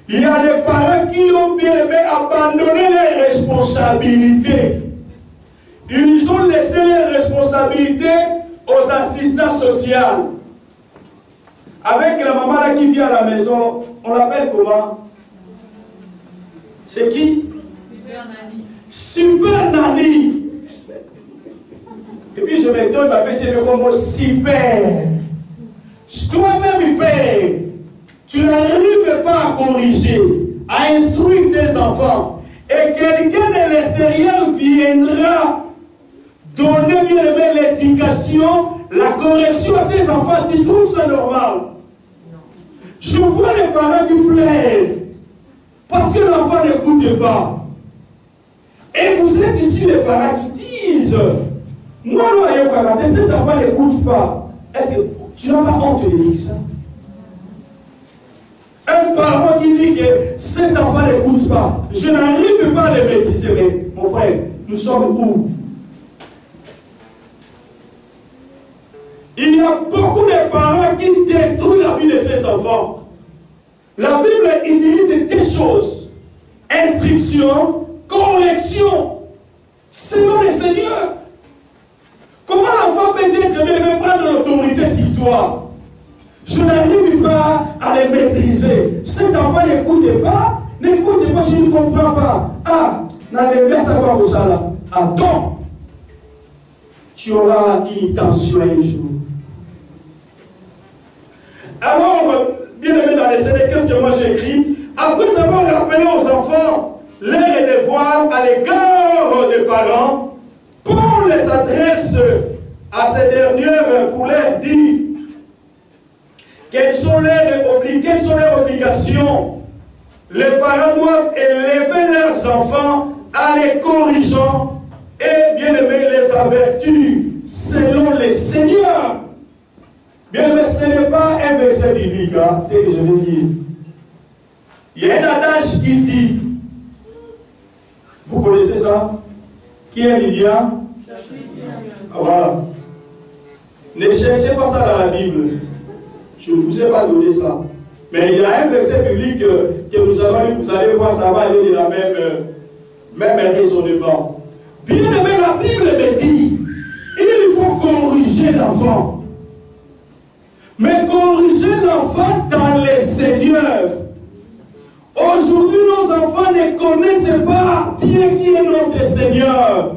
Il y a des parents qui ont bien aimé abandonner les responsabilités. Ils ont laissé les responsabilités aux assistants sociaux. Avec la maman là qui vient à la maison, on l'appelle comment? C'est qui? Super Nani. Super Nani. Et puis je me donne ma PC comme super. Toi-même, père, tu n'arrives pas à corriger, à instruire tes enfants. Et quelqu'un de l'extérieur viendra donner bien l'éducation, la correction à tes enfants. Tu trouves ça normal? Non. Je vois les parents qui pleurent parce que l'enfant n'écoute pas. Et vous êtes ici les parents qui disent, moi, cet enfant n'écoute pas. Est-ce que tu n'as pas honte de dire ça? Un parent qui dit que cet enfant n'écoute pas, je n'arrive pas à le maîtriser. Mais mon frère, nous sommes où? Il y a beaucoup de parents qui détruisent la vie de ses enfants. La Bible utilise deux choses: instruction correction selon le Seigneur. Comment l'enfant peut être bien prendre l'autorité sur toi? Je n'arrive pas à les maîtriser. Cet enfant n'écoute pas, je ne comprends pas. Ah, n'allez savoir où ça là. Attends, tu auras une tension un jour. Alors, bien aimé dans les scènes, qu'est-ce que moi j'écris? Après avoir rappelé aux enfants leurs devoirs à l'égard des parents, Paul s'adresse à ces dernières pour leur dire quelles sont leurs obligations. Les parents doivent élever leurs enfants en les corrigeant et bien aimé les avertir selon le Seigneur. Bien aimé, ce n'est pas un verset biblique, hein, c'est ce que je veux dire. Il y a un adage qui dit, vous connaissez ça? Qui est Lydia? Voilà. Ne cherchez pas ça dans la Bible. Je ne vous ai pas donné ça. Mais il y a un verset biblique que nous avons lu, vous allez voir, ça va aller de la même raisonnement. Bien aimé, la Bible me dit, il faut corriger l'enfant. Mais corriger l'enfant dans le Seigneur. Aujourd'hui, nos enfants ne connaissent pas bien qui est notre Seigneur.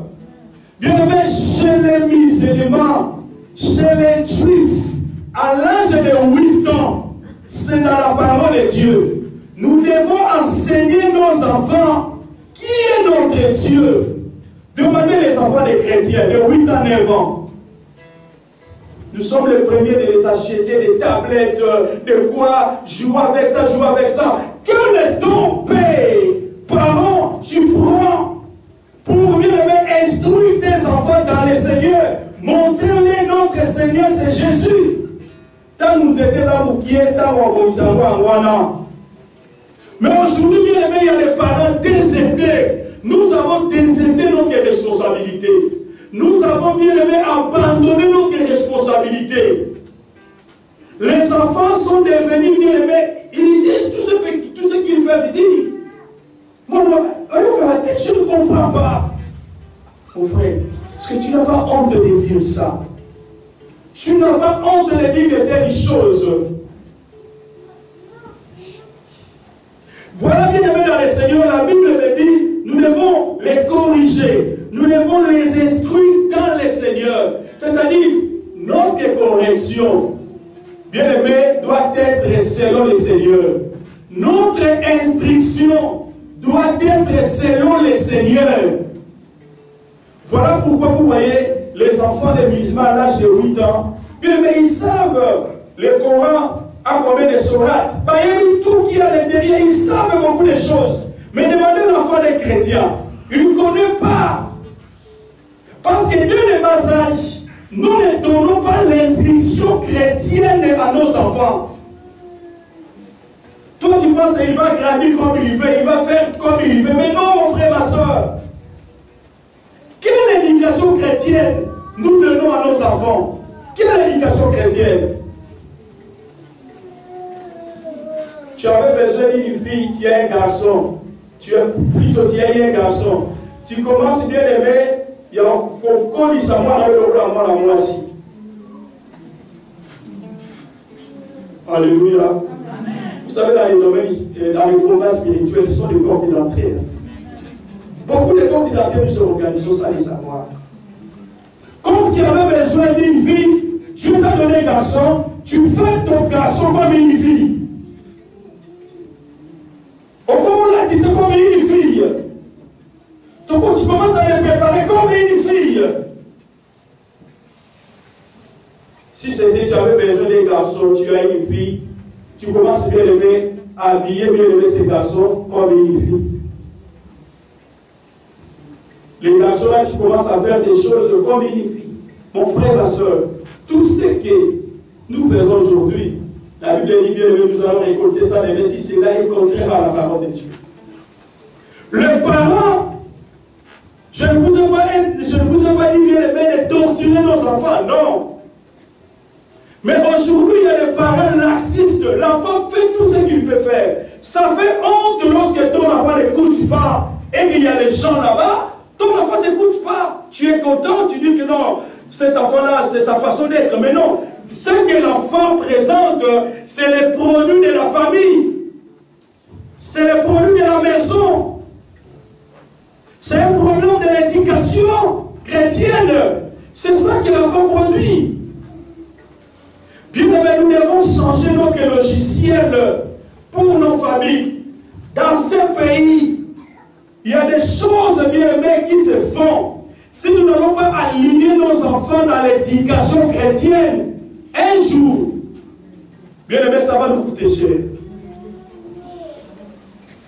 Bien aimé, chez les musulmans, chez les juifs, à l'âge de 8 ans, c'est dans la parole de Dieu. Nous devons enseigner nos enfants qui est notre Dieu. Demandez les enfants des chrétiens de 8 ans, 9 ans. Nous sommes les premiers de les acheter des tablettes, de quoi jouer avec ça, jouer avec ça. Que le ton paye, parents, tu prends pour bien instruire tes enfants dans le Seigneur. Montrez-les notre Seigneur, c'est Jésus. Tant nous étions là, mais aujourd'hui, bien aimé, il y a des parents désertés. Nous avons déserté notre responsabilité. Nous avons bien aimé abandonné notre responsabilité. Les enfants sont devenus bien aimés. Ils disent tout ce qu'ils peuvent dire. Moi, je ne comprends pas. Mon frère, est-ce que tu n'as pas honte de dire ça? Tu n'as pas honte de dire de telles choses. Voilà, bien aimé dans le Seigneur, la Bible me dit, nous devons les corriger, nous devons les instruire dans le Seigneur. C'est-à-dire, notre correction, bien aimé, doit être selon le Seigneur. Notre instruction doit être selon le Seigneur. Voilà pourquoi vous voyez les enfants des musulmans à l'âge de 8 ans, bien aimé, ils savent le Coran. À combien de sourates, tout qui a derrière, ils savent beaucoup de choses. Mais demandez l'enfant des chrétiens, ils ne connaissent pas. Parce que dès le bas âge, nous ne donnons pas l'instruction chrétienne à nos enfants. Toi, tu penses qu'il va grandir comme il veut, il va faire comme il veut. Mais non, mon frère, ma soeur. Quelle éducation chrétienne nous donnons à nos enfants? Quelle éducation chrétienne? Tu avais besoin d'une fille, tu as un garçon. Tu as un garçon. Tu commences bien aimer, il y a un coco qui s'en va dans le aussi. Alléluia. Amen. Vous savez, dans les domaines, dans les combats spirituels, ce sont des corps d'identité. Beaucoup de corps d'identité, nous sommes organisés, ça les savoir. Comme tu avais besoin d'une fille, tu t'as donné un garçon, tu fais ton garçon comme une fille. Au moment là, tu sais comme une fille. Tu commences à les préparer comme une fille. Si c'était tu avais besoin d'un garçon, tu as une fille, tu commences bien aimer, à habiller bien aimer ces garçons comme une fille. Les garçons là, tu commences à faire des choses comme une fille. Mon frère, ma soeur, tout ce que nous faisons aujourd'hui, la Bible dit bien, nous allons récolter ça, mais si cela est contraire à la parole de Dieu. Les parents, je ne vous ai pas dit bien de torturer nos enfants, non. Mais aujourd'hui, il y a des parents laxistes. L'enfant fait tout ce qu'il peut faire. Ça fait honte lorsque ton enfant n'écoute pas et qu'il y a les gens là-bas, ton enfant ne t'écoute pas. Tu es content, tu dis que non, cet enfant-là, c'est sa façon d'être. Mais non, ce que l'enfant présente, c'est les produits de la famille. C'est les produits de la maison. C'est un problème de l'éducation chrétienne. C'est ça que l'enfant produit. Bien aimé, nous devons changer notre logiciel pour nos familles. Dans ce pays, il y a des choses, bien aimées, qui se font. Si nous n'allons pas aligner nos enfants dans l'éducation chrétienne, un jour, bien aimé, ça va nous coûter cher.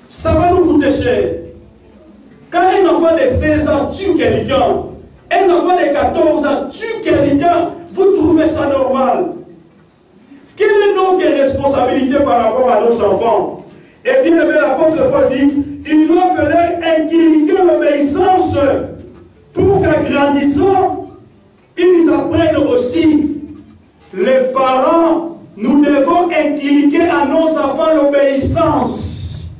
Ça va nous coûter cher. Quand un enfant de 16 ans tue quelqu'un, un enfant de 14 ans tue quelqu'un, vous trouvez ça normal? Quelle est notre responsabilité par rapport à nos enfants? Et bien aimé, l'apôtre Paul dit, il doit falloir inculquer l'obéissance pour qu'en grandissant, ils apprennent aussi. Les parents, nous devons inculquer à nos enfants l'obéissance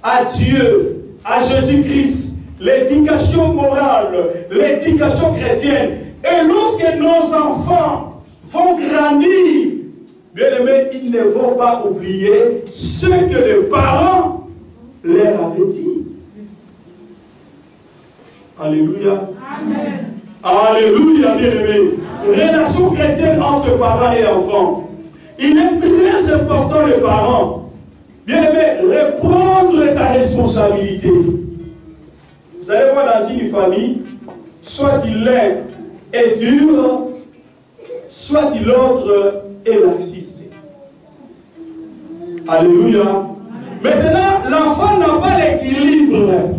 à Dieu, à Jésus-Christ, l'éducation morale, l'éducation chrétienne. Et lorsque nos enfants vont grandir, bien aimés, ils ne vont pas oublier ce que les parents leur avaient dit. Alléluia. Amen. Alléluia, bien aimé. Relation chrétienne entre parents et enfants. Il est très important, les parents, bien aimé, reprendre ta responsabilité. Vous allez voir dans une famille, soit l'un est dur, soit l'autre est laxiste. Alléluia. Maintenant, l'enfant n'a pas l'équilibre.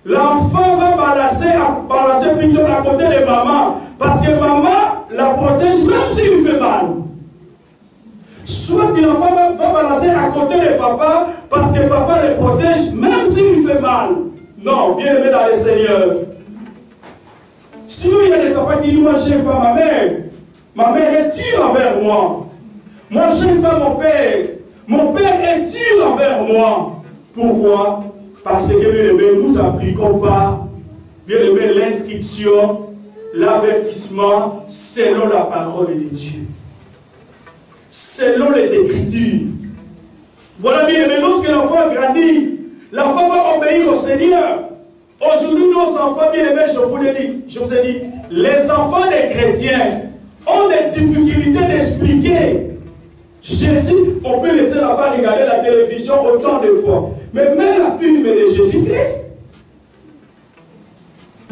L'enfant va balancer plutôt à côté de maman. Parce que maman la protège même s'il lui fait mal. Soit l'enfant va balancer à côté de papa parce que papa le protège même s'il lui fait mal. Non, bien aimé dans le Seigneur. Si il y a des enfants qui disent, moi je n'aime pas ma mère est dure envers moi. Moi je n'aime pas mon père est dur envers moi. Pourquoi? Parce que bien aimé, nous n'appliquons pas, bien aimé, l'inscription, l'avertissement selon la parole de Dieu. Selon les Écritures. Voilà bien aimé, lorsque l'enfant grandit, l'enfant va obéir au Seigneur. Aujourd'hui, nos enfants, bien aimés, je vous ai dit, les enfants des chrétiens ont des difficultés d'expliquer. Jésus, on peut laisser l'enfant regarder la télévision autant de fois. Mais même la film de Jésus-Christ.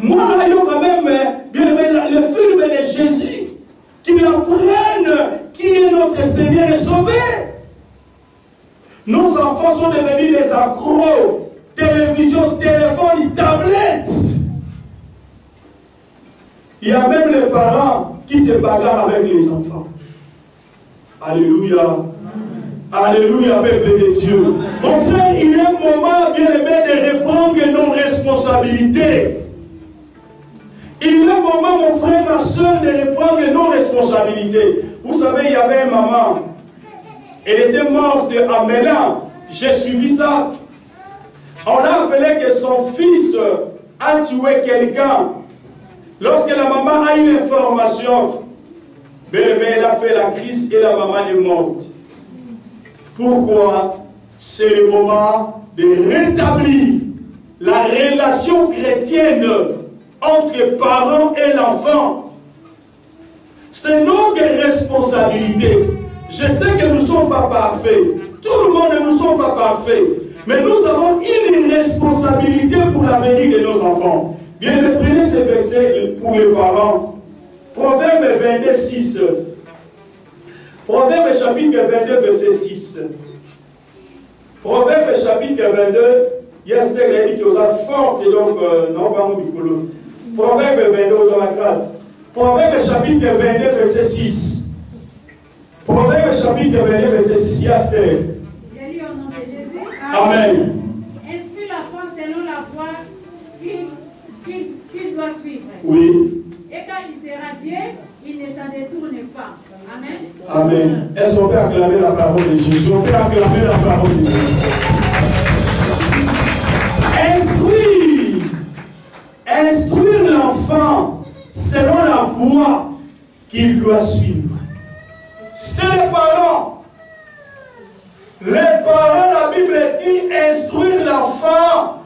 Moi, là, il y a quand même, bien aimé, le film de Jésus, qui apprennent qui est notre Seigneur et Sauveur. Nos enfants sont devenus des accros. Télévision, téléphone, tablettes. Il y a même les parents qui se bagarrent avec les enfants. Alléluia. Alléluia, peuple de Dieu. Mon frère, il est un moment, bien aimé, de reprendre nos responsabilités. Il est un moment, mon frère, ma soeur, de reprendre nos responsabilités. Vous savez, il y avait une maman. Elle était morte à Mélan. J'ai suivi ça. On a appelé que son fils a tué quelqu'un. Lorsque la maman a eu l'information, elle a fait la crise et la maman est morte. Pourquoi? C'est le moment de rétablir la relation chrétienne entre parents et l'enfant. C'est notre responsabilité. Je sais que nous ne sommes pas parfaits. Tout le monde ne nous sommes pas parfaits. Mais nous avons une responsabilité pour l'avenir de nos enfants. Bien, prenez ces versets pour les parents. Proverbe 22, 6. Proverbe chapitre 22, verset 6. Proverbe chapitre 22, il y a cette réalité qui est forte, donc, non, pas mon micro. Proverbe 22, aux amateurs. Proverbe chapitre 22, verset 6. Proverbe chapitre 22, verset 6. Il y a cette. J'ai lu au nom de Jésus. Amen. Inspire l'enfant selon la voie qu'il doit suivre. Oui. Et quand il sera vieux, il ne s'en détourne pas. Amen. Amen. Est-ce qu'on peut acclamer la parole de Jésus? On peut acclamer la parole de Jésus. instruire l'enfant selon la voie qu'il doit suivre. C'est les parents. Les parents, la Bible dit, instruire l'enfant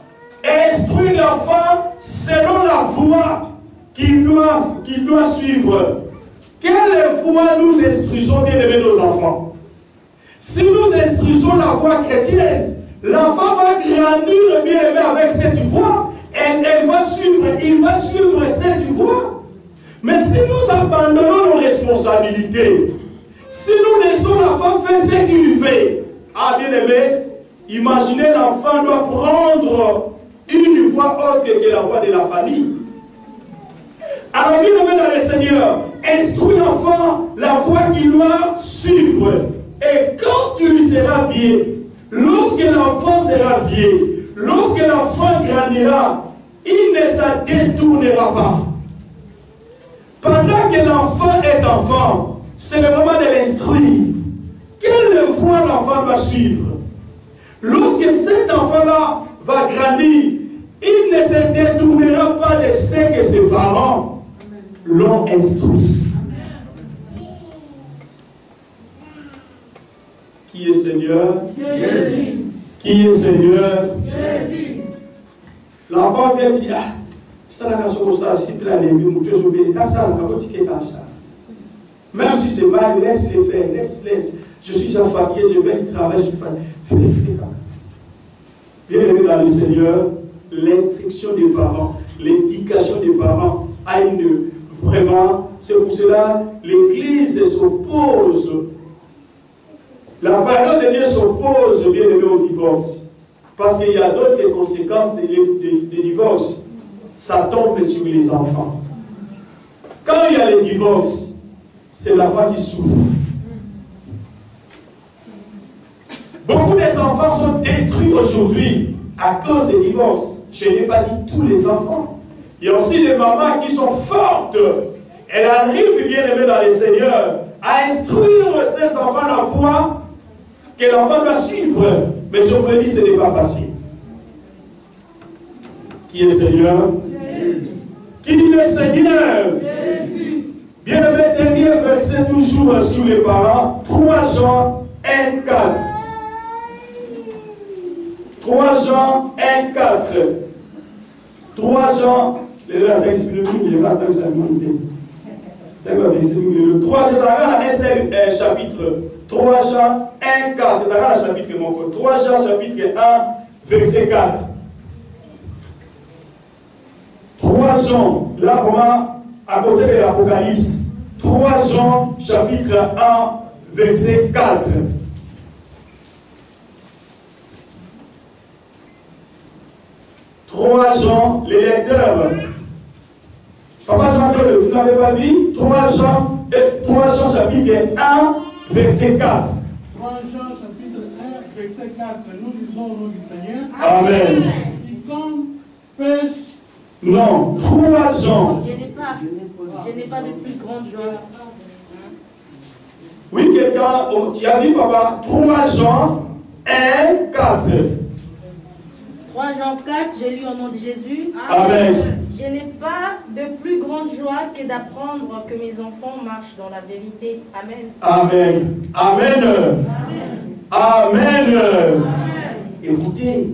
selon la voie qu'il doit suivre. Quelle voie nous instruisons bien aimer nos enfants? Si nous instruisons la voie chrétienne, l'enfant va grandir bien aimé avec cette voie. Il va suivre cette voie. Mais si nous abandonnons nos responsabilités, si nous laissons l'enfant faire ce qu'il veut, ah bien aimé, imaginez l'enfant doit prendre une voie autre que la voie de la famille. Alors bien aimé dans le Seigneur, instruis l'enfant la voie qu'il doit suivre. Et quand tu seras vieux, lorsque l'enfant sera vieux, lorsque l'enfant grandira, il ne s'en détournera pas. Pendant que l'enfant est enfant, c'est le moment de l'instruire. Quelle voie l'enfant va suivre? Lorsque cet enfant-là va grandir, il ne se détournera pas de ce que ses parents l'ont instruit. Qui est Seigneur? Jésus. Qui est Seigneur? Jésus. L'enfant vient dire, ah, ça n'a pas comme ça, si plein les mieux, mon Dieu, je vais dire, ça n'a pas comme ça. Même si c'est mal, laisse-les faire, laisse. Je suis déjà fatigué, je vais travailler, je suis fatigué. Fais. Bien aimé dans le Seigneur, l'instruction des parents, l'éducation des parents a une vraiment, c'est pour cela l'Église s'oppose. La parole de Dieu s'oppose bien aimé au divorce. Parce qu'il y a d'autres conséquences des divorces. Ça tombe sur les enfants. Quand il y a les divorces, c'est l'enfant qui souffre. Beaucoup des enfants sont détruits aujourd'hui à cause des divorces. Je n'ai pas dit tous les enfants. Il y a aussi des mamans qui sont fortes. Elles arrivent bien aimées dans le Seigneur à instruire ses enfants la voie que l'enfant doit suivre. Mais je vous le dis, ce n'est pas facile. Qui est le Seigneur? Jésus. Qui est le Seigneur? Jésus. Bien aimé, dernier verset toujours sur les parents. 3 Jean 1, 4. 3 Jean 1, 4. 3 Jean, le 3 Jean, chapitre 3 Jean 1, 4. Chapitre 3 Jean, chapitre 1, verset 4. 3 Jean, là vraiment, à côté de l'Apocalypse. 3 Jean, chapitre 1, verset 4. Jean, les lecteurs. Papa Jean, vous n'avez pas dit 3 Jean, chapitre 1, verset 4. 3 Jean, chapitre 1, verset 4. Nous lisons au nom du Seigneur. Amen. Quiconque pêche. Non, 3 Jean. Je n'ai pas de plus grande joie. Oui, quelqu'un, tu as dit, papa, 3 Jean 1, 4. 3 Jean 4, j'ai lu au nom de Jésus. Amen. Je n'ai pas de plus grande joie que d'apprendre que mes enfants marchent dans la vérité. Amen. Amen. Amen. Amen. Amen. Écoutez,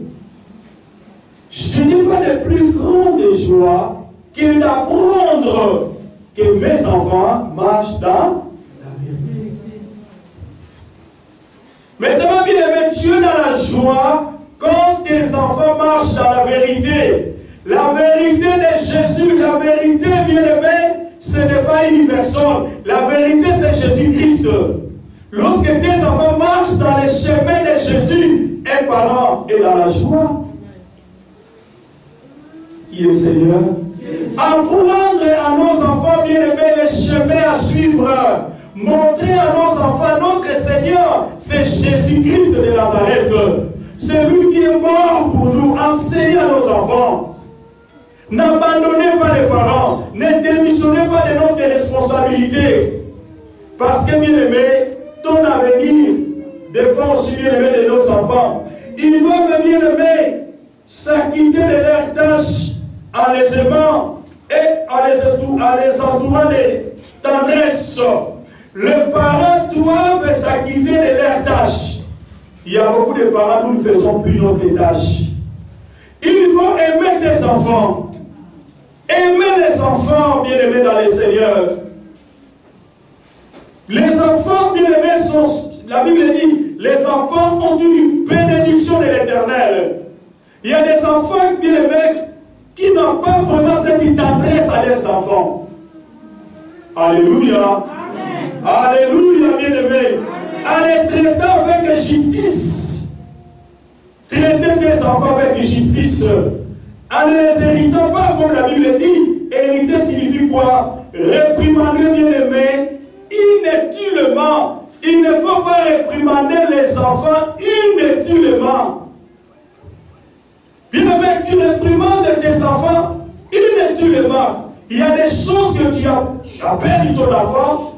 je n'ai pas de plus grande joie que d'apprendre que mes enfants marchent dans la vérité. Maintenant, bien aimé, tu es dans la joie quand tes enfants marchent dans la vérité. La vérité de Jésus, la vérité, bien aimé, ce n'est pas une personne. La vérité, c'est Jésus-Christ. Lorsque tes enfants marchent dans les chemins de Jésus, un parent est dans la joie. Qui est Seigneur? Apprendre à nos enfants, bien aimés, les chemins à suivre. Montrer à nos enfants notre Seigneur, c'est Jésus-Christ de Nazareth. C'est lui qui est mort pour nous. Enseigner à nos enfants. N'abandonnez pas les parents. Ne démissionnez pas de notre responsabilité. Parce que, bien aimé, ton avenir dépend aussi, bien aimé, de nos enfants. Ils doivent, bien aimé, s'acquitter de leurs tâches en les aimant et en les entourant de tendresse. Les parents doivent s'acquitter de leurs tâches. Il y a beaucoup de parents, nous ne faisons plus notre tâche. Il faut aimer tes enfants. Aimer les enfants bien-aimés dans le Seigneur. Les enfants bien-aimés sont, la Bible dit, les enfants ont une bénédiction de l'Éternel. Il y a des enfants bien-aimés qui n'ont pas vraiment cette tendresse à leurs enfants. Alléluia. Amen. Alléluia, bien-aimés. En les traitant avec justice. Traiter tes enfants avec justice. En ne les héritant pas, comme la Bible dit. Hériter signifie quoi? Réprimander, bien-aimés, inutilement. Il ne faut pas réprimander les enfants inutilement. Bien-aimé, tu réprimandes tes enfants inutilement. Il y a des choses que tu appelles ton enfant,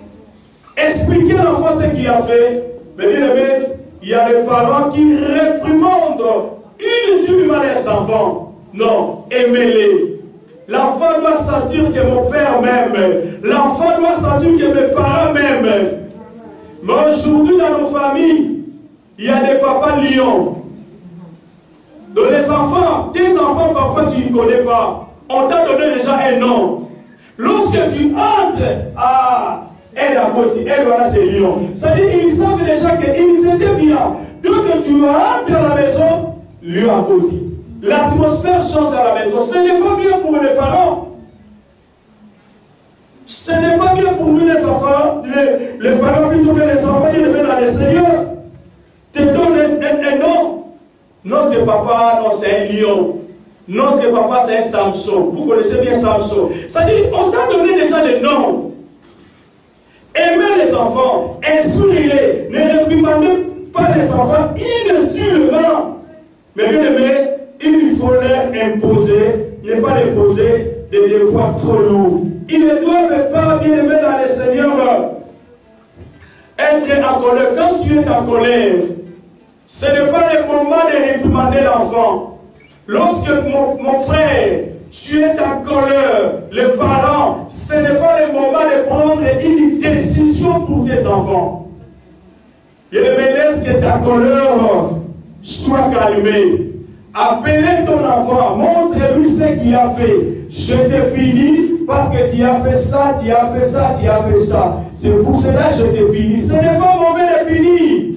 expliquer l'enfant ce qu'il a fait. Mais bien-aimé, il y a des parents qui réprimandent inutilement les enfants. Non, aimez-les. L'enfant doit sentir que mon père m'aime. L'enfant doit sentir que mes parents m'aiment. Mais aujourd'hui, dans nos familles, il y a des papas lions. Donc les enfants, tes enfants, parfois tu ne connais pas. On t'a donné déjà un nom. Lorsque tu entres, elle à côté, elle voilà c'est lion. C'est-à-dire qu'ils savent déjà qu'ils étaient bien. Donc tu entres à la maison, lion à côté. L'atmosphère change à la maison. Ce n'est pas bien pour les parents. Ce n'est pas bien pour nous les enfants, les parents plutôt que les enfants, ils reviennent dans le Seigneur. Te donne un nom. Notre papa, non, c'est un lion. Notre papa, c'est un Samson. Vous connaissez bien Samson. C'est-à-dire, on t'a donné déjà les noms. Aimez les enfants, instruisez-les. Ne réprimandez pas les enfants inutilement. Mais bien aimé, il faut leur imposer, ne pas les poser des devoirs trop lourds. Ils ne doivent pas, bien aimé dans le Seigneur, être en colère. Quand tu es en colère, ce n'est pas le moment de réprimander l'enfant. Lorsque mon frère, tu es en colère, les parents, ce n'est pas le moment de prendre une décision pour tes enfants. Il me laisse que ta colère soit calmée. Appelez ton enfant, montre-lui ce qu'il a fait. Je te punis parce que tu as fait ça, tu as fait ça, tu as fait ça. C'est pour cela que je te punis. Ce n'est pas mauvais de punir.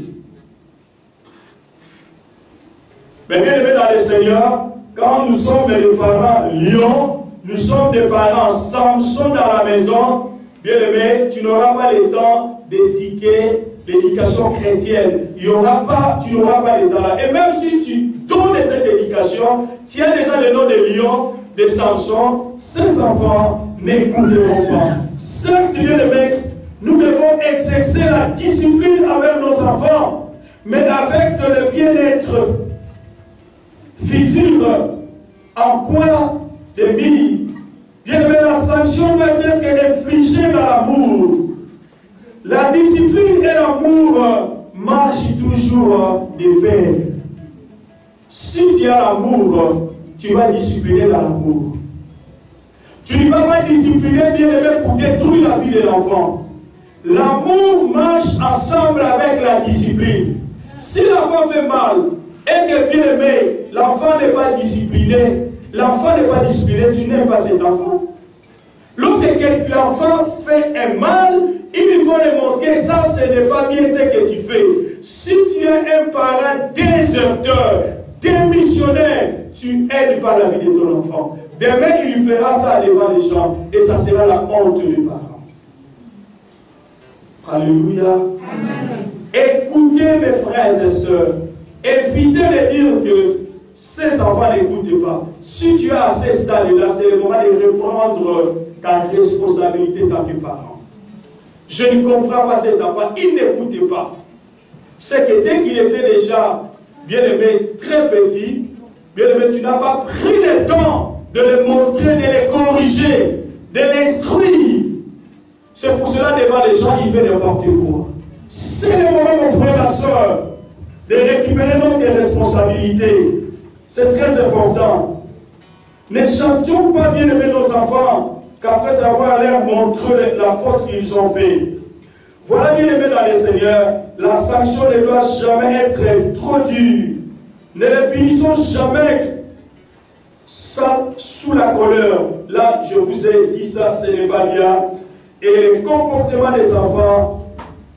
Mais bien aimé dans le Seigneur, quand nous sommes des parents lions, nous sommes des parents Samson dans la maison, bien aimé, tu n'auras pas le temps d'éduquer l'éducation chrétienne. Tu n'auras pas le temps. Et même si tu donnes cette éducation, tu as déjà le nom de lion, de Samson, ces enfants n'écouteront pas. Certes, bien aimé, nous devons exercer la discipline avec nos enfants, mais avec le bien-être futur en point de mire. Bien aimé, la sanction doit être infligée dans l'amour. La discipline et l'amour marchent toujours de pair. Si tu as l'amour, tu vas discipliner dans l'amour. Tu ne vas pas discipliner, bien aimé, pour détruire la vie de l'enfant. L'amour marche ensemble avec la discipline. Si l'enfant fait mal et que, bien aimé, l'enfant n'est pas discipliné, tu n'aimes pas cet enfant. Lorsque l'enfant fait un mal, il faut lui montrer ça, ce n'est pas bien ce que tu fais. Si tu es un parent déserteur, démissionnaire, tu aides pas la vie de ton enfant. Demain, il fera ça devant les gens et ça sera la honte des parents. Alléluia. Amen. Écoutez mes frères et sœurs. Évitez de dire que ces enfants n'écoutent pas. Si tu as à ce stade-là, c'est le moment de reprendre ta responsabilité dans tes parents. Je ne comprends pas cet enfant, il n'écoute pas. C'est que dès qu'il était déjà, bien aimé, très petit, bien aimé, tu n'as pas pris le temps de le montrer, de le corriger, de l'instruire. C'est pour cela, devant les gens, il fait n'importe quoi. C'est le moment, mon frère, ma soeur, de récupérer notre responsabilité. C'est très important. Ne chantons pas, bien-aimés, nos enfants, qu'après avoir leur montré la faute qu'ils ont fait. Voilà, bien-aimés dans les Seigneurs, la sanction ne doit jamais être trop dure. Ne les punissons jamais sous la colère. Là, je vous ai dit ça, ce n'est pas bien. Et le comportement des enfants,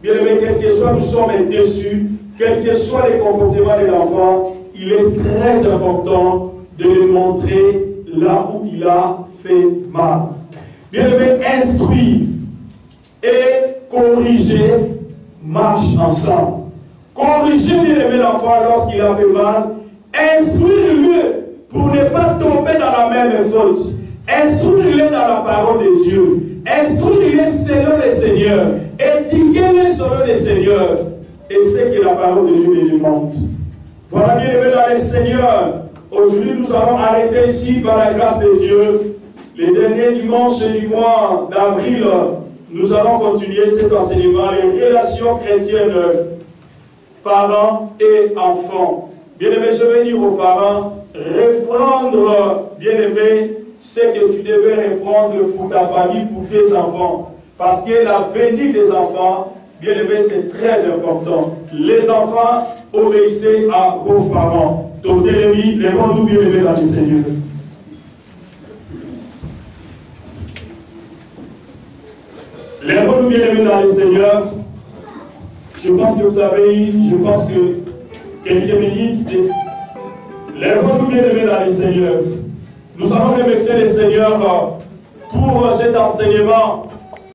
bien aimé, quel que soit, nous sommes déçus, quel que soit le comportement de l'enfant, il est très important de le montrer là où il a fait mal. Bien aimé, instruire et corriger marchent ensemble. Corriger, bien aimé, l'enfant lorsqu'il a fait mal, instruire-le pour ne pas tomber dans la même faute. Instruire-le dans la parole de Dieu. Instruire-le selon le Seigneur. Éduquez-le selon le Seigneur. Et c'est que la parole de Dieu lui demande. Voilà, bien aimé dans le Seigneur. Aujourd'hui, nous allons arrêter ici par la grâce de Dieu. Les derniers dimanches du mois d'avril, nous allons continuer cet enseignement, les relations chrétiennes, parents et enfants. Bien-aimé, je vais dire aux parents, reprendre, bien-aimé, ce que tu devais reprendre pour ta famille, pour tes enfants. Parce que l'avenir des enfants, bien-aimé, c'est très important. Les enfants, obéissez à vos parents. Donc, bien-aimé, lèvons-nous, bien-aimé, dans le Seigneur. Lèvons-nous, bien-aimé, dans le Seigneur. Je pense que vous avez, quelques minutes. Lèvons-nous, bien-aimés, dans le Seigneur. Nous allons remercier le Seigneur pour cet enseignement